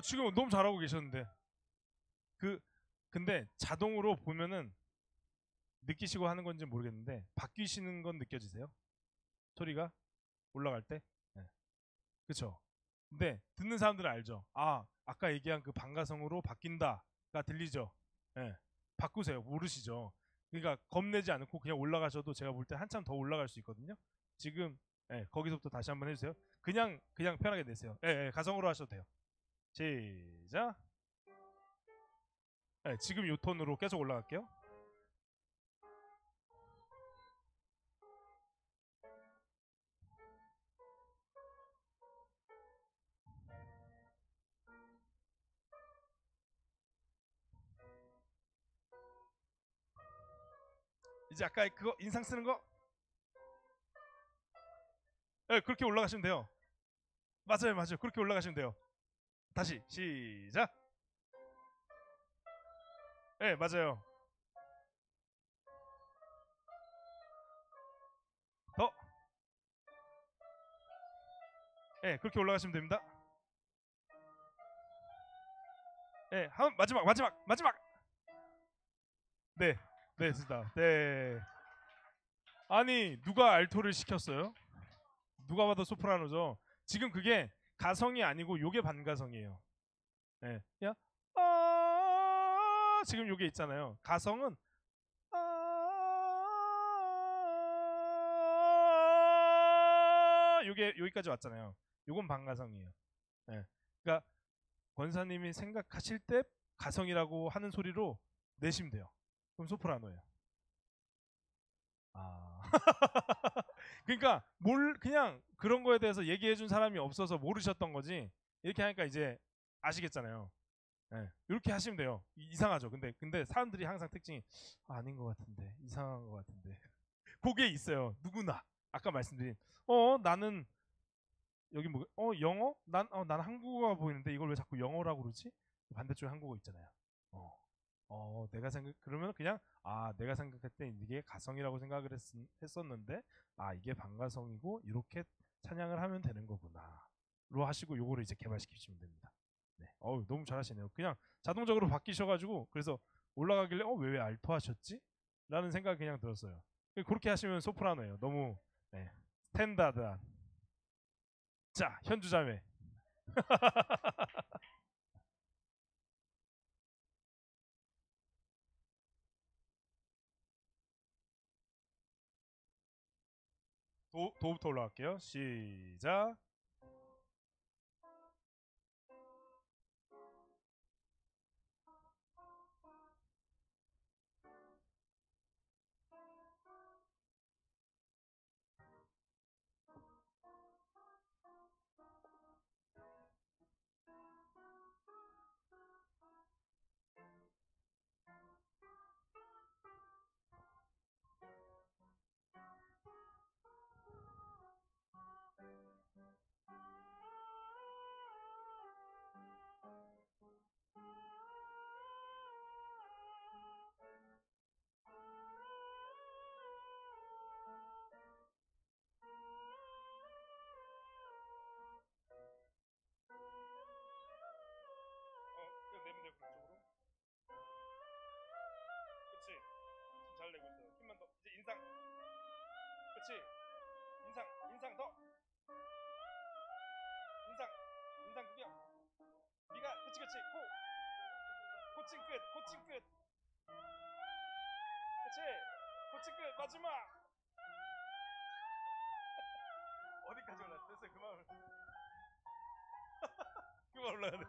지금 너무 잘하고 계셨는데. 그 근데 자동으로 보면은 느끼시고 하는 건지 모르겠는데 바뀌시는 건 느껴지세요? 소리가 올라갈 때? 네. 그쵸? 근데 듣는 사람들은 알죠. 아까 얘기한 그 반가성으로 바뀐다가 들리죠? 네. 바꾸세요. 모르시죠? 그러니까 겁내지 않고 그냥 올라가셔도 제가 볼 때 한참 더 올라갈 수 있거든요. 지금 거기서부터 다시 한번 해주세요. 그냥 편하게 내세요. 가성으로 하셔도 돼요. 시작. 지금 이 톤으로 계속 올라갈게요. 이제 아까 그거 인상 쓰는 거 그렇게 올라가시면 돼요. 맞아요. 그렇게 올라가시면 돼요. 다시 시작. 네, 맞아요. 더. 네, 그렇게 올라가시면 됩니다. 네, 한 마지막. 네, 네, 됐습니다. 네. 아니 누가 알토를 시켰어요? 누가 봐도 소프라노죠. 지금 그게 가성이 아니고 요게 반가성이에요. 예. 야, 지금 요게 있잖아요. 가성은 요게 여기까지 왔잖아요. 요건 반가성이에요. 예. 그러니까 권사님이 생각하실 때 가성이라고 하는 소리로 내시면 돼요. 그럼 소프라노예요. 아. 그러니까 그냥 그런 거에 대해서 얘기해 준 사람이 없어서 모르셨던 거지. 이렇게 하니까 이제 아시겠잖아요. 예. 이렇게 하시면 돼요. 이상하죠. 근데 사람들이 항상 특징이 아닌 것 같은데 이상한 것 같은데 그게 있어요. 누구나 아까 말씀드린 나는 여기 뭐 영어? 난 한국어가 보이는데 이걸 왜 자꾸 영어라고 그러지? 반대쪽에 한국어 있잖아요. 어. 내가 생각 그러면 그냥 내가 생각할 때 이게 가성이라고 생각을 했었는데 이게 반가성이고 이렇게 찬양을 하면 되는 거구나로 하시고 요거를 이제 개발시키시면 됩니다. 네, 너무 잘하시네요. 그냥 자동적으로 바뀌셔가지고 그래서 올라가길래 왜 알토 하셨지? 라는 생각이 그냥 들었어요. 그렇게 하시면 소프라노예요. 너무 네, 스탠다드한. 자, 현주자매. 도부터 올라갈게요. 시작. 내면 돼요 그쪽으로. 그치. 지금 잘 내고 있어요. 힘만 더. 이제 인상. 그치. 인상 더. 인상 구겨. 네가 그치. 코칭 끝. 그치. 코칭 끝. 마지막. 어디까지 올랐어? 됐어요. 그만 올라가야 돼.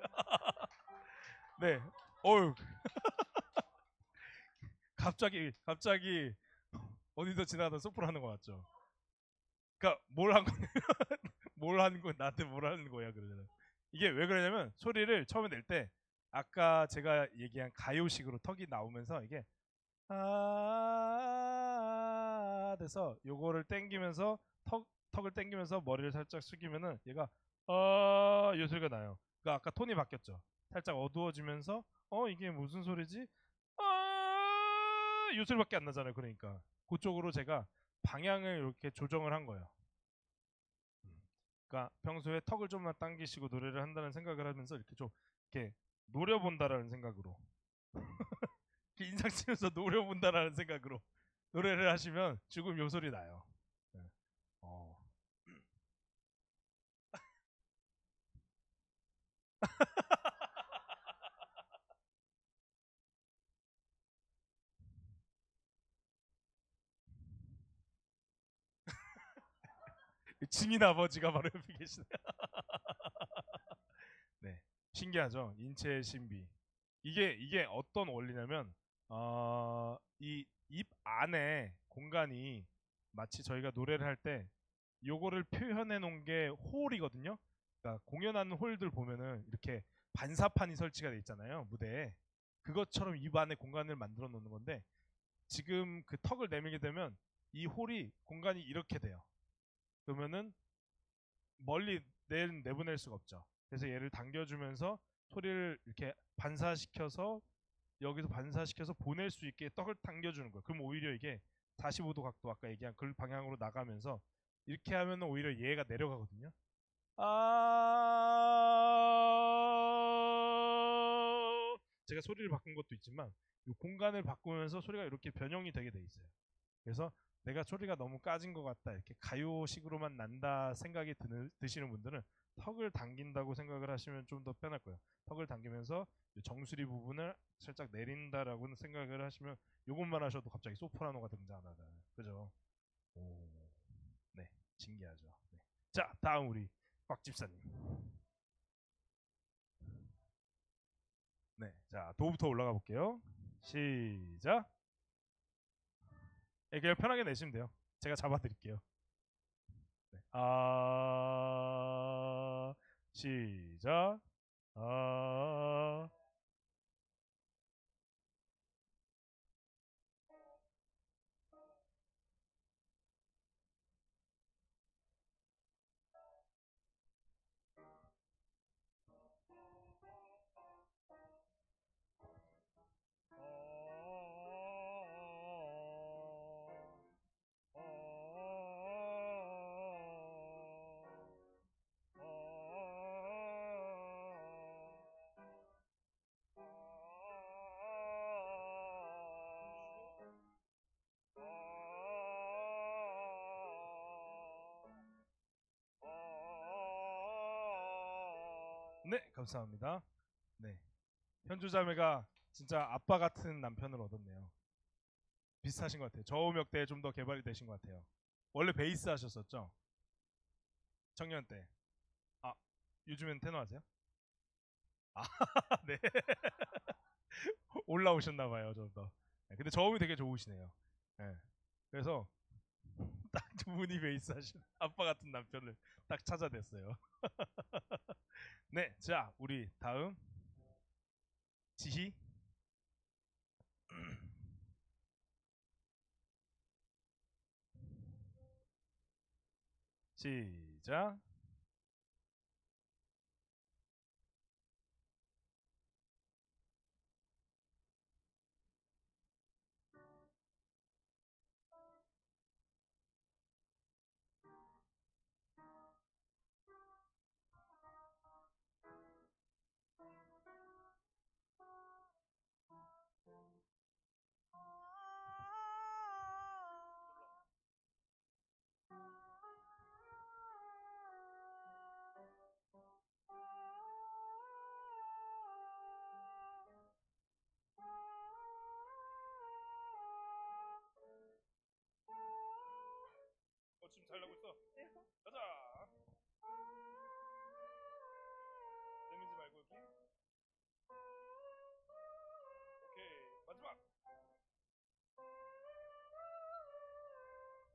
네. 어유. 갑자기 어디서 지나가다 소프라노 것 같죠. 그러니까 뭘 한 거, 뭘 하는 거야? 나한테 뭘 하는 거야? 그러잖아요. 이게 왜 그러냐면 소리를 처음에 낼 때 아까 제가 얘기한 가요식으로 턱이 나오면서 이게 돼서 요거를 땡기면서 턱을 땡기면서 머리를 살짝 숙이면은 얘가 요 소리가 나요. 그러니까 아까 톤이 바뀌었죠. 살짝 어두워지면서 이게 무슨 소리지? 요 소리밖에 안 나잖아요. 그러니까 그쪽으로 제가 방향을 이렇게 조정을 한 거예요. 그러니까 평소에 턱을 좀만 당기시고 노래를 한다는 생각을 하면서 이렇게 좀 이렇게 노려본다라는 생각으로 인상 쓰면서 노려본다라는 생각으로 노래를 하시면 조금 요 소리 나요. 네. 어. 증인 아버지가 바로 옆에 계시네요. 네, 신기하죠. 인체의 신비. 이게 어떤 원리냐면 이 입 안에 공간이 마치 저희가 노래를 할 때 요거를 표현해 놓은 게 홀이거든요. 그러니까 공연하는 홀들 보면은 이렇게 반사판이 설치가 돼 있잖아요. 무대에. 그것처럼 입 안에 공간을 만들어 놓는 건데 지금 그 턱을 내밀게 되면 이 홀이 공간이 이렇게 돼요. 그러면은 멀리 내보낼 수가 없죠. 그래서 얘를 당겨주면서 소리를 이렇게 반사시켜서 여기서 반사시켜서 보낼 수 있게 떡을 당겨주는 거예요. 그럼 오히려 이게 45도 각도 아까 얘기한 그 방향으로 나가면서 이렇게 하면 오히려 얘가 내려가거든요. 제가 소리를 바꾼 것도 있지만 이 공간을 바꾸면서 소리가 이렇게 변형이 되게 돼 있어요. 그래서 내가 소리가 너무 까진 것 같다 이렇게 가요식으로만 난다 생각이 드시는 분들은 턱을 당긴다고 생각을 하시면 좀 더 편할 거예요. 턱을 당기면서 정수리 부분을 살짝 내린다라고 생각을 하시면 이것만 하셔도 갑자기 소프라노가 등장하잖아요. 그죠? 오, 네, 신기하죠. 네. 자, 다음 우리 곽 집사님. 네, 자 도부터 올라가 볼게요. 시작. 네, 그냥 편하게 내시면 돼요. 제가 잡아드릴게요. 네. 시작. 아, 네, 감사합니다. 네, 현주자매가 진짜 아빠 같은 남편을 얻었네요. 비슷하신 것 같아요. 저음역 때 좀 더 개발이 되신 것 같아요. 원래 베이스 하셨었죠? 청년 때. 아, 요즘엔 테너 하세요? 아, 네. 올라오셨나 봐요, 좀 더. 네, 근데 저음이 되게 좋으시네요. 네. 그래서 딱 두 분이 베이스 하신 아빠 같은 남편을 딱 찾아냈어요. 네, 자, 우리 다음 지희. 시작. 지금 잘 나고 있어. 가자. 내밀지 말고 여기. 오케이. 마지막.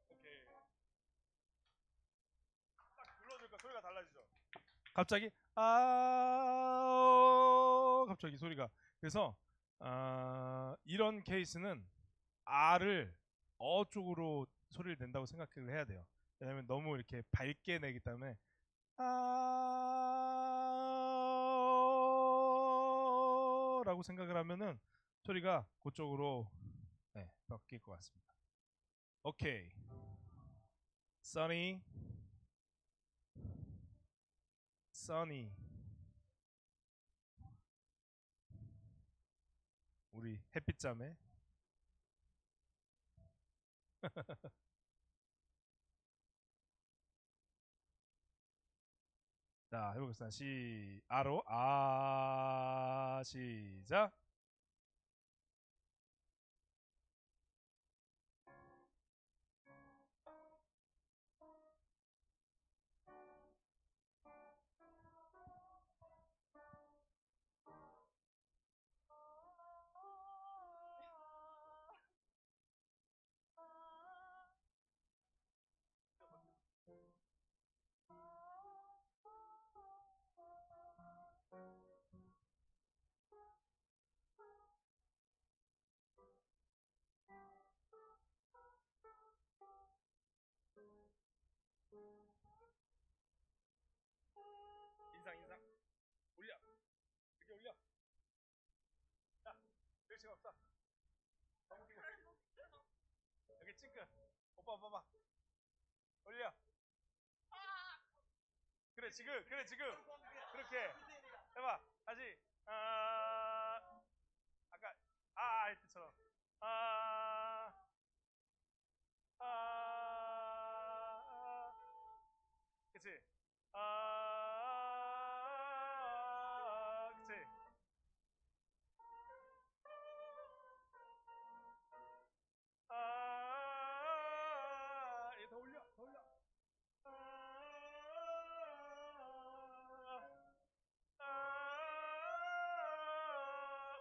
오케이. 딱 눌러주니까 소리가 달라지죠. 갑자기 갑자기 소리가 그래서 이런 케이스는 R을 쪽으로 소리를 낸다고 생각을 해야 돼요. 왜냐면 너무 이렇게 밝게 내기 때문에 라고 생각을 하면은 소리가 그쪽으로 네, 바뀔 것 같습니다. 오케이. Sunny, Sunny. 우리 햇빛잠에 자 해보겠습니다. 시작. 봐봐. 올려. 그래 지금 그렇게 해봐. 다시. 아까 할 때처럼. 아, 아, 그치. 그치. 얘 더 올려, 더 올려. 아,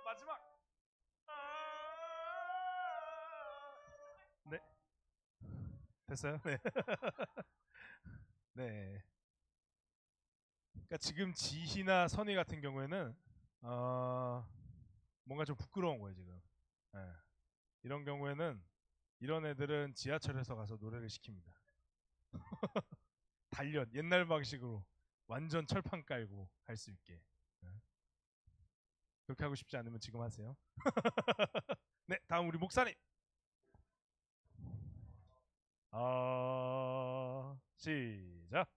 마지막. 네, 됐어요? 네. 네. 그러니까 지금 지희나 선희 같은 경우에는 어, 뭔가 좀 부끄러운 거예요 지금. 예. 이런 경우에는 이런 애들은 지하철에서 가서 노래를 시킵니다. 단련 옛날 방식으로 완전 철판 깔고 갈 수 있게. 예. 그렇게 하고 싶지 않으면 지금 하세요. 네, 다음 우리 목사님. 시작.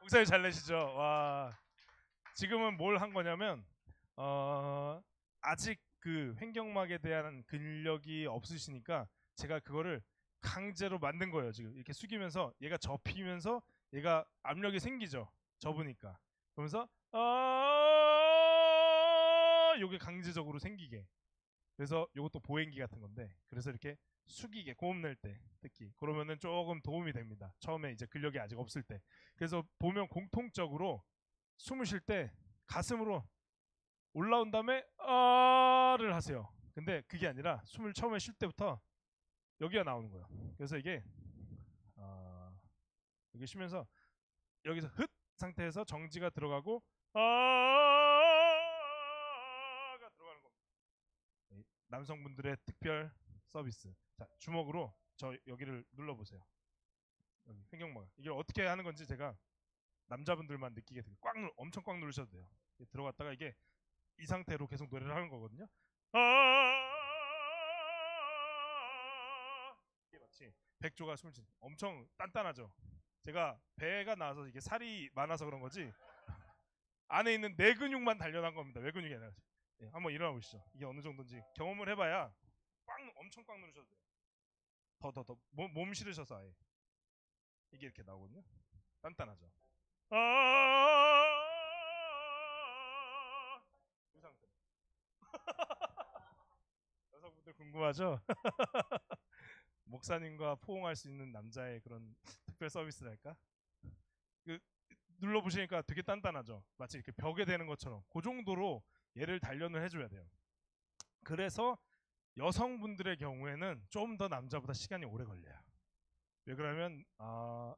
목사님 잘 내시죠? 와, 지금은 뭘 한 거냐면 아직 그 횡격막에 대한 근력이 없으시니까 제가 그거를 강제로 만든 거예요. 지금 이렇게 숙이면서 얘가 접히면서 얘가 압력이 생기죠. 접으니까. 그러면서 요게 강제적으로 생기게. 그래서 요것도 보행기 같은 건데 그래서 이렇게 숙이게 고음 낼 때 특히 그러면은 조금 도움이 됩니다. 처음에 이제 근력이 아직 없을 때. 그래서 보면 공통적으로 숨을 쉴 때 가슴으로 올라온 다음에 아를 하세요. 근데 그게 아니라 숨을 처음에 쉴 때부터 여기가 나오는 거예요. 그래서 이게 여기 쉬면서 여기서 흣 상태에서 정지가 들어가고 아가 들어가는 겁니다. 남성분들의 특별 서비스. 자, 주먹으로 저 여기를 눌러보세요. 여기 횡격막. 이게 어떻게 하는 건지 제가 남자분들만 느끼게 돼요. 엄청 꽉 누르셔도 돼요. 들어갔다가 이게 이 상태로 계속 노래를 하는 거거든요. 이게 마치 백조가 숨을 쉰 엄청 단단하죠. 제가 배가 나와서 이게 살이 많아서 그런 거지 안에 있는 내 근육만 단련한 겁니다. 외 근육이 아니라. 예, 한번 일어나 보시죠. 이게 어느 정도인지 경험을 해봐야 엄청 꽉 누르셔도 돼요. 더 몸 실으셔서 아예 이게 이렇게 나오거든요. 단단하죠. 이 상태. 여성분들 궁금하죠? 목사님과 포옹할 수 있는 남자의 그런 특별 서비스랄까? 그 눌러보시니까 되게 단단하죠. 마치 이렇게 벽에 대는 것처럼 그 정도로 얘를 단련을 해줘야 돼요. 그래서 여성분들의 경우에는 좀 더 남자보다 시간이 오래 걸려요. 왜 그러면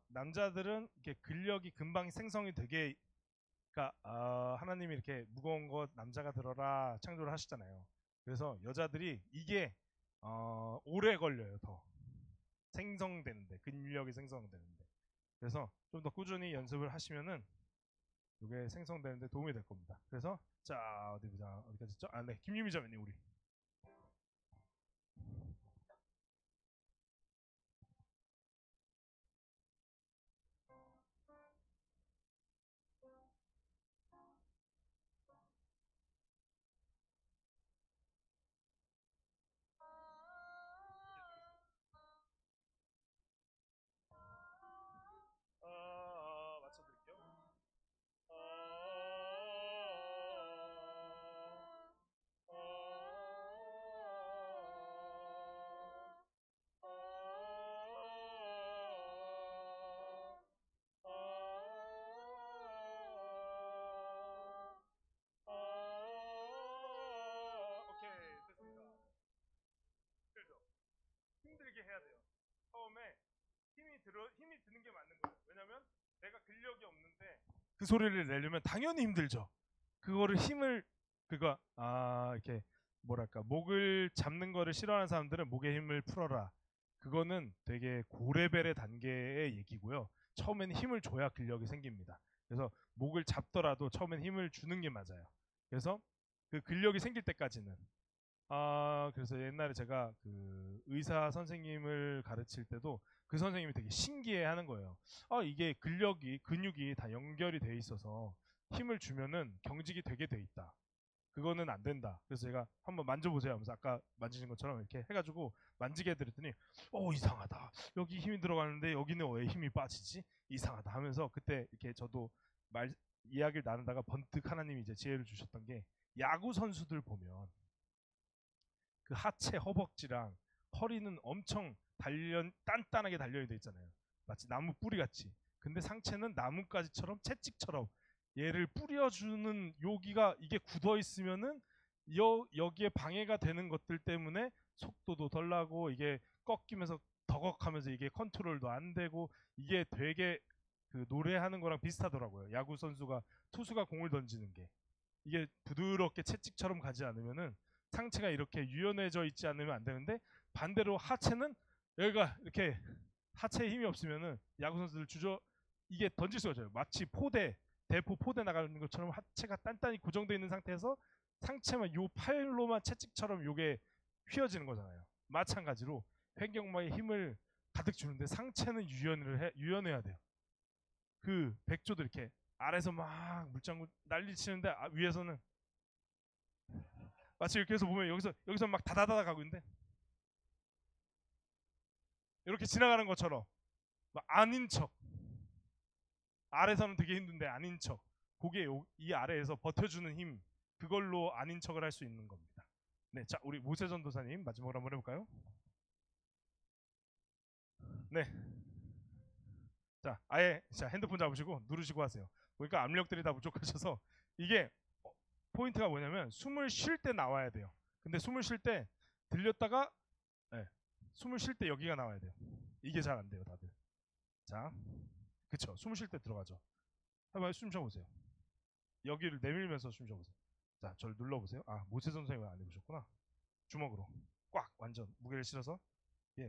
남자들은 이렇게 근력이 금방 생성이 되게 그러니까 하나님이 이렇게 무거운 것 남자가 들어라 창조를 하시잖아요. 그래서 여자들이 이게 오래 걸려요. 더 생성되는데 근력이 생성되는데 그래서 좀 더 꾸준히 연습을 하시면은 이게 생성되는데 도움이 될 겁니다. 그래서 자 어디 보자 어디까지 있죠? 네 김유미 자매님 우리 해야 돼요. 처음에 힘이 드는 게 맞는 거예요. 왜냐면 내가 근력이 없는데 그 소리를 내려면 당연히 힘들죠. 그거를 힘을 이렇게 뭐랄까 목을 잡는 거를 싫어하는 사람들은 목에 힘을 풀어라. 그거는 되게 고레벨의 단계의 얘기고요. 처음에는 힘을 줘야 근력이 생깁니다. 그래서 목을 잡더라도 처음엔 힘을 주는 게 맞아요. 그래서 그 근력이 생길 때까지는 그래서 옛날에 제가 그 의사 선생님을 가르칠 때도 그 선생님이 되게 신기해하는 거예요. 이게 근육이 다 연결이 돼 있어서 힘을 주면은 경직이 되게 돼 있다. 그거는 안 된다. 그래서 제가 한번 만져보세요 하면서 아까 만지신 것처럼 이렇게 해가지고 만지게 해드렸더니 이상하다. 여기 힘이 들어가는데 여기는 왜 힘이 빠지지? 이상하다 하면서 그때 이렇게 저도 이야기를 나누다가 번뜩 하나님이 이제 지혜를 주셨던 게 야구 선수들 보면 그 하체 허벅지랑 허리는 엄청 단단하게 단련이 돼 있잖아요. 마치 나무 뿌리 같이. 근데 상체는 나뭇가지처럼 채찍처럼 얘를 뿌려주는 여기가 이게 굳어 있으면은 여기에 방해가 되는 것들 때문에 속도도 덜 나고 이게 꺾이면서 더걱하면서 이게 컨트롤도 안 되고 이게 되게 그 노래하는 거랑 비슷하더라고요. 야구 선수가 투수가 공을 던지는 게 이게 부드럽게 채찍처럼 가지 않으면은 상체가 이렇게 유연해져 있지 않으면 안 되는데 반대로 하체는 여기가 이렇게 하체에 힘이 없으면은 야구 선수들 이게 던질 수가 없어요. 마치 대포 포대 나가는 것처럼 하체가 단단히 고정되어 있는 상태에서 상체만 요 팔로만 채찍처럼 요게 휘어지는 거잖아요. 마찬가지로 횡격막에 힘을 가득 주는데 상체는 유연해야 돼요. 그 백조도 이렇게 아래에서 막 물장구 난리 치는데 위에서는 마치 이렇게 해서 보면 여기서 막 다다다다 가고 있는데 이렇게 지나가는 것처럼 막 아닌 척 아래서는 되게 힘든데 아닌 척 그게 이 아래에서 버텨주는 힘 그걸로 아닌 척을 할 수 있는 겁니다. 네, 자 우리 모세 전도사님 마지막으로 한번 해볼까요? 네, 자 핸드폰 잡으시고 누르시고 하세요. 보니까 압력들이 다 부족하셔서 이게 포인트가 뭐냐면 숨을 쉴 때 나와야 돼요. 근데 숨을 쉴 때 들렸다가 숨을 쉴 때 여기가 나와야 돼요. 이게 잘 안 돼요 다들. 자 그쵸 숨을 쉴 때 들어가죠. 한번 숨 쉬어보세요. 여기를 내밀면서 숨 쉬어보세요. 자 저를 눌러보세요. 모세 선생님은 안 해보셨구나. 주먹으로 꽉 완전 무게를 실어서 자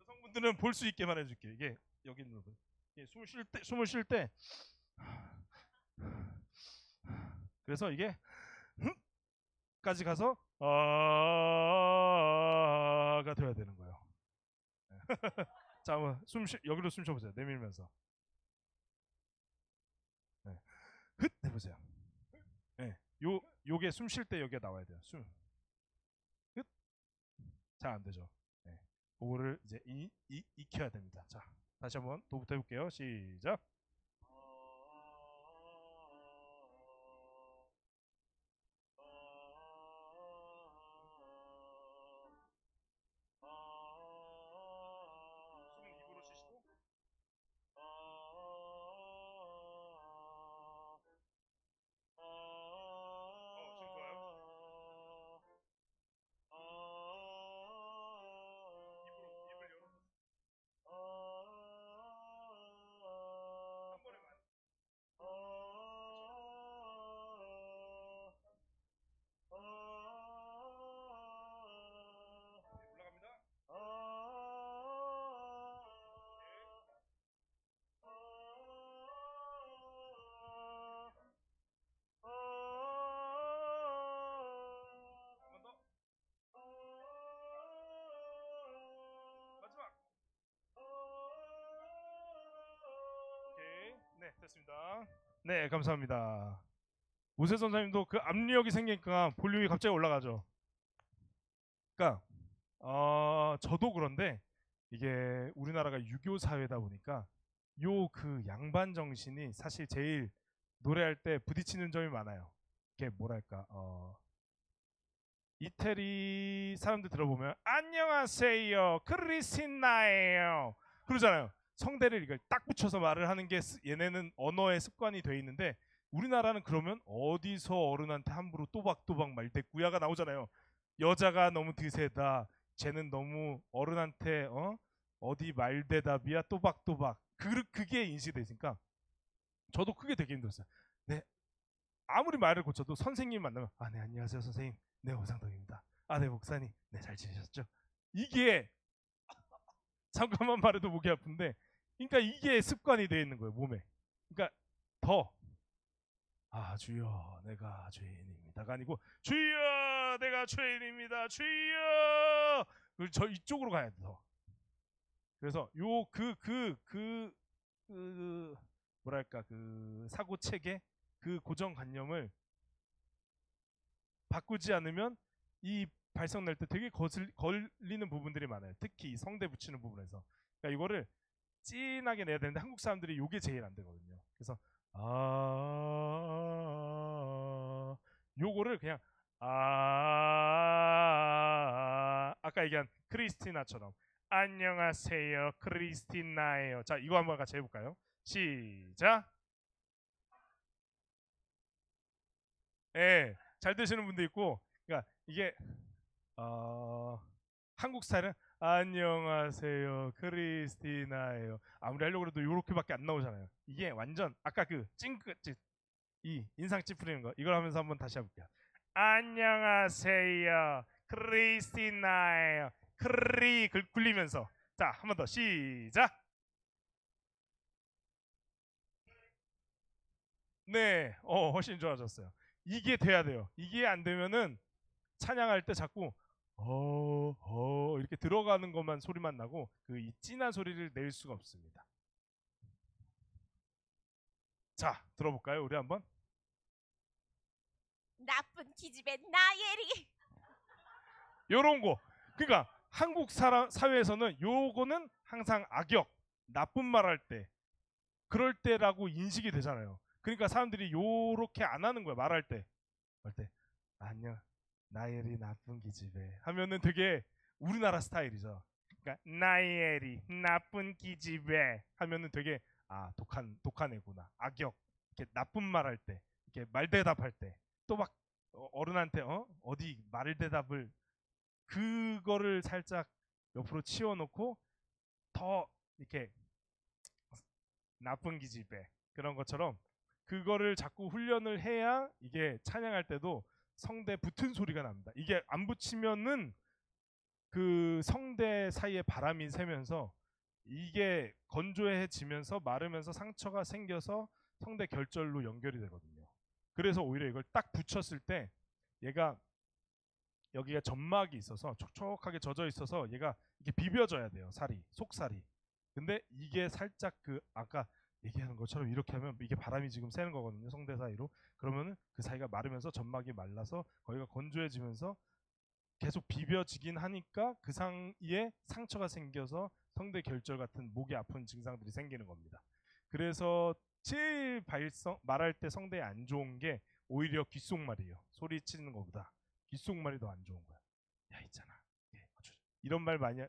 여성분들은 볼 수 있게만 해줄게요. 이게 여기 있는 부분 숨을 쉴 때 그래서 이게 까지 가서 가 돼야 되는 거예요. 자, 한번 여기로 숨 쉬어보세요. 내밀면서. 흣 해보세요. 요게 숨 쉴 때 여기가 나와야 돼요. 흣. 잘 안 되죠. 그거를 이제 익혀야 됩니다. 자, 다시 한번 도부터 해볼게요. 시작. 네, 됐습니다. 네, 감사합니다. 모세 선생님도 그 압력이 생기니까 볼륨이 갑자기 올라가죠. 그러니까 저도 그런데 이게 우리나라가 유교 사회다 보니까 그 양반 정신이 사실 제일 노래할 때 부딪히는 점이 많아요. 이게 뭐랄까 이태리 사람들 들어보면 안녕하세요 크리스티나예요 그러잖아요. 성대를 이걸 딱 붙여서 말을 하는 게 얘네는 언어의 습관이 돼 있는데 우리나라는 그러면 어디서 어른한테 함부로 또박또박 말대꾸야가 나오잖아요. 여자가 너무 드세다. 쟤는 너무 어른한테 어디 말대답이야 또박또박. 그게 인식돼 있으니까 저도 그게 되게 힘들었어요. 네, 아무리 말을 고쳐도 선생님 만나면 네 안녕하세요 선생님. 네 오상덕입니다. 네 목사님. 네 잘 지내셨죠? 이게 잠깐만 말해도 목이 아픈데 그러니까 이게 습관이 되어 있는 거예요 몸에. 그러니까 더 주여 내가 죄인입니다가 아니고 주여 내가 죄인입니다 주여. 저 이쪽으로 가야 돼 더. 그래서 요 뭐랄까 그 사고 체계 그 고정관념을 바꾸지 않으면 이 발성 낼 때 되게 걸리는 부분들이 많아요. 특히 성대 붙이는 부분에서. 그러니까 이거를 진하게 내야 되는데 한국 사람들이 이게 제일 안 되거든요. 그래서 요거를 그냥 아까 얘기한 크리스티나처럼 안녕하세요 크리스티나예요. 자 이거 한번 같이 해볼까요? 시작. 예, 잘 되시는 분도 있고, 그러니까 이게 한국 스타일은 안녕하세요 크리스티나예요. 아무리 하려고 해도 요렇게밖에 안 나오잖아요. 이게 완전 아까 그 찡긋 이 인상 찌푸리는 거 이걸 하면서 한번 다시 해볼게요. 안녕하세요 크리스티나예요. 굴리면서 자 한 번 더 시작. 네, 훨씬 좋아졌어요. 이게 돼야 돼요. 이게 안 되면은 찬양할 때 자꾸 이렇게 들어가는 것만 소리만 나고 그 이 진한 소리를 낼 수가 없습니다. 자, 들어볼까요? 우리 한번. 나쁜 기집애 나예리. 요런 거. 그러니까 한국 사회에서는 요거는 항상 악역, 나쁜 말 할 때, 그럴 때라고 인식이 되잖아요. 그러니까 사람들이 요렇게 안 하는 거야. 말할 때. 안녕. 나예리 나쁜 기집애 하면은 되게 우리나라 스타일이죠. 그러니까 나예리 나쁜 기집애 하면은 되게 독한 애구나. 악역. 이렇게 나쁜 말 할 때, 이렇게 말대답할 때, 또 막 어른한테 어디 말대답을 그거를 살짝 옆으로 치워놓고 더 이렇게 나쁜 기집애 그런 것처럼 그거를 자꾸 훈련을 해야 이게 찬양할 때도 성대 붙은 소리가 납니다. 이게 안 붙이면은 그 성대 사이에 바람이 새면서 이게 건조해지면서 마르면서 상처가 생겨서 성대 결절로 연결이 되거든요. 그래서 오히려 이걸 딱 붙였을 때 얘가 여기가 점막이 있어서 촉촉하게 젖어 있어서 얘가 이게 비벼져야 돼요. 살이, 속살이. 근데 이게 살짝 그 아까 얘기하는 것처럼 이렇게 하면 이게 바람이 지금 새는 거거든요. 성대 사이로. 그러면은 그 사이가 마르면서 점막이 말라서 거기가 건조해지면서 계속 비벼지긴 하니까 그 사이에 상처가 생겨서 성대 결절 같은 목이 아픈 증상들이 생기는 겁니다. 그래서 제일 말할 때 성대에 안 좋은 게 오히려 귓속말이에요. 소리치는 것보다 귓속말이 더 안 좋은 거야. 야 있잖아. 이런 말 많이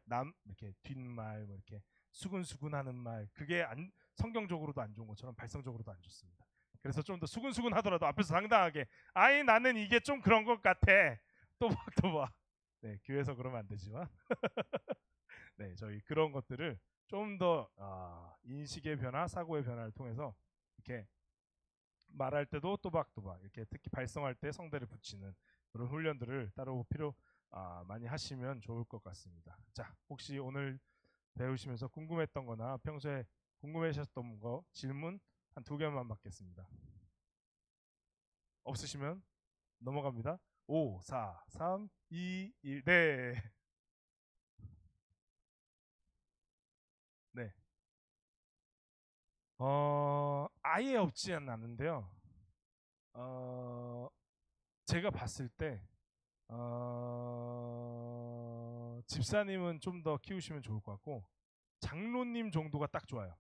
이렇게 뒷말 뭐 이렇게 수근수근하는 말 그게 성경적으로도 안 좋은 것처럼 발성적으로도 안 좋습니다. 그래서 좀 더 수근수근 하더라도 앞에서 당당하게 나는 이게 좀 그런 것 같아. 또박또박. 네, 교회에서 그러면 안 되지만 네, 저희 그런 것들을 좀 더 인식의 변화, 사고의 변화를 통해서 이렇게 말할 때도 또박또박 이렇게 특히 발성할 때 성대를 붙이는 그런 훈련들을 따로 많이 하시면 좋을 것 같습니다. 자, 혹시 오늘 배우시면서 궁금했던 거나 평소에 궁금하셨던 거 질문 한 2개만 받겠습니다. 없으시면 넘어갑니다. 5, 4, 3, 2, 1. 네. 네. 아예 없지는 않은데요. 제가 봤을 때 집사님은 좀 더 키우시면 좋을 것 같고 장로님 정도가 딱 좋아요.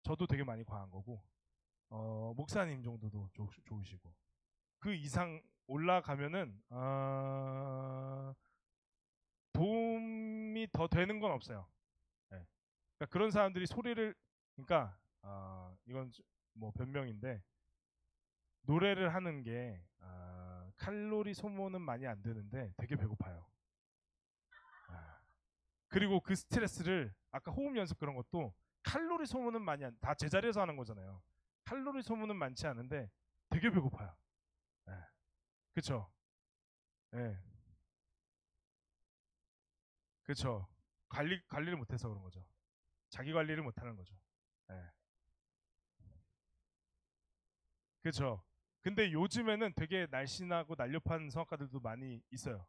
저도 되게 많이 과한 거고 목사님 정도도 좋으시고 그 이상 올라가면은 도움이 더 되는 건 없어요. 네. 그러니까 그런 사람들이 소리를 그러니까 이건 뭐 변명인데 노래를 하는 게 칼로리 소모는 많이 안 되는데 되게 배고파요. 그리고 그 스트레스를 아까 호흡 연습 그런 것도 칼로리 소모는 많이 다 제자리에서 하는 거잖아요. 칼로리 소모는 많지 않은데 되게 배고파요. 예. 그쵸? 예. 그쵸? 관리를 못해서 그런 거죠. 자기 관리를 못하는 거죠. 예. 그쵸? 근데 요즘에는 되게 날씬하고 날렵한 성악가들도 많이 있어요.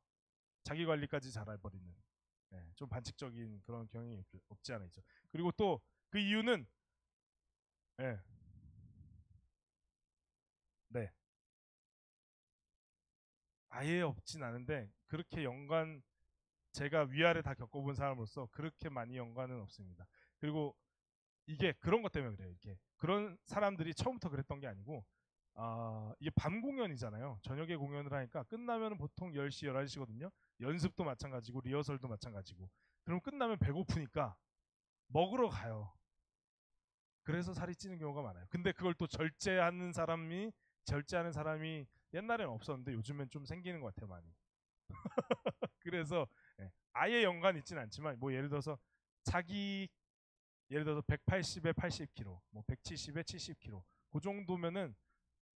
자기 관리까지 잘 해버리는. 예, 좀 반칙적인 그런 경향이 없지 않아 있죠. 그리고 또 그 이유는 예, 네, 아예 없진 않은데 그렇게 연관 제가 위아래 다 겪어본 사람으로서 그렇게 많이 연관은 없습니다. 그리고 이게 그런 것 때문에 그래요. 이렇게 그런 사람들이 처음부터 그랬던 게 아니고 이게 밤 공연이잖아요. 저녁에 공연을 하니까 끝나면 보통 10시, 11시거든요. 연습도 마찬가지고 리허설도 마찬가지고. 그럼 끝나면 배고프니까 먹으러 가요. 그래서 살이 찌는 경우가 많아요. 근데 그걸 또 절제하는 사람이 옛날에는 없었는데 요즘엔 좀 생기는 것 같아요, 많이. 그래서 예, 아예 연관 있지는 않지만 뭐 예를 들어서 180에 80kg, 뭐 170에 70kg 그 정도면은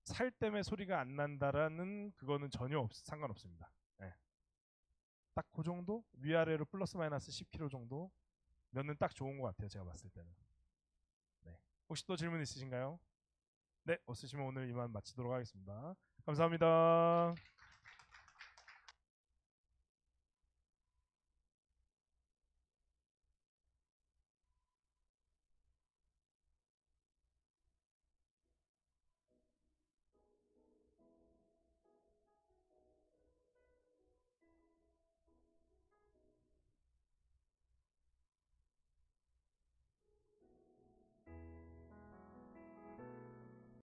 살 때문에 소리가 안 난다라는 그거는 전혀 상관없습니다. 예. 딱 그 정도 위아래로 플러스 마이너스 10kg 정도 면은 딱 좋은 것 같아요. 제가 봤을 때는. 네. 혹시 또 질문 있으신가요? 네, 없으시면 오늘 이만 마치도록 하겠습니다. 감사합니다.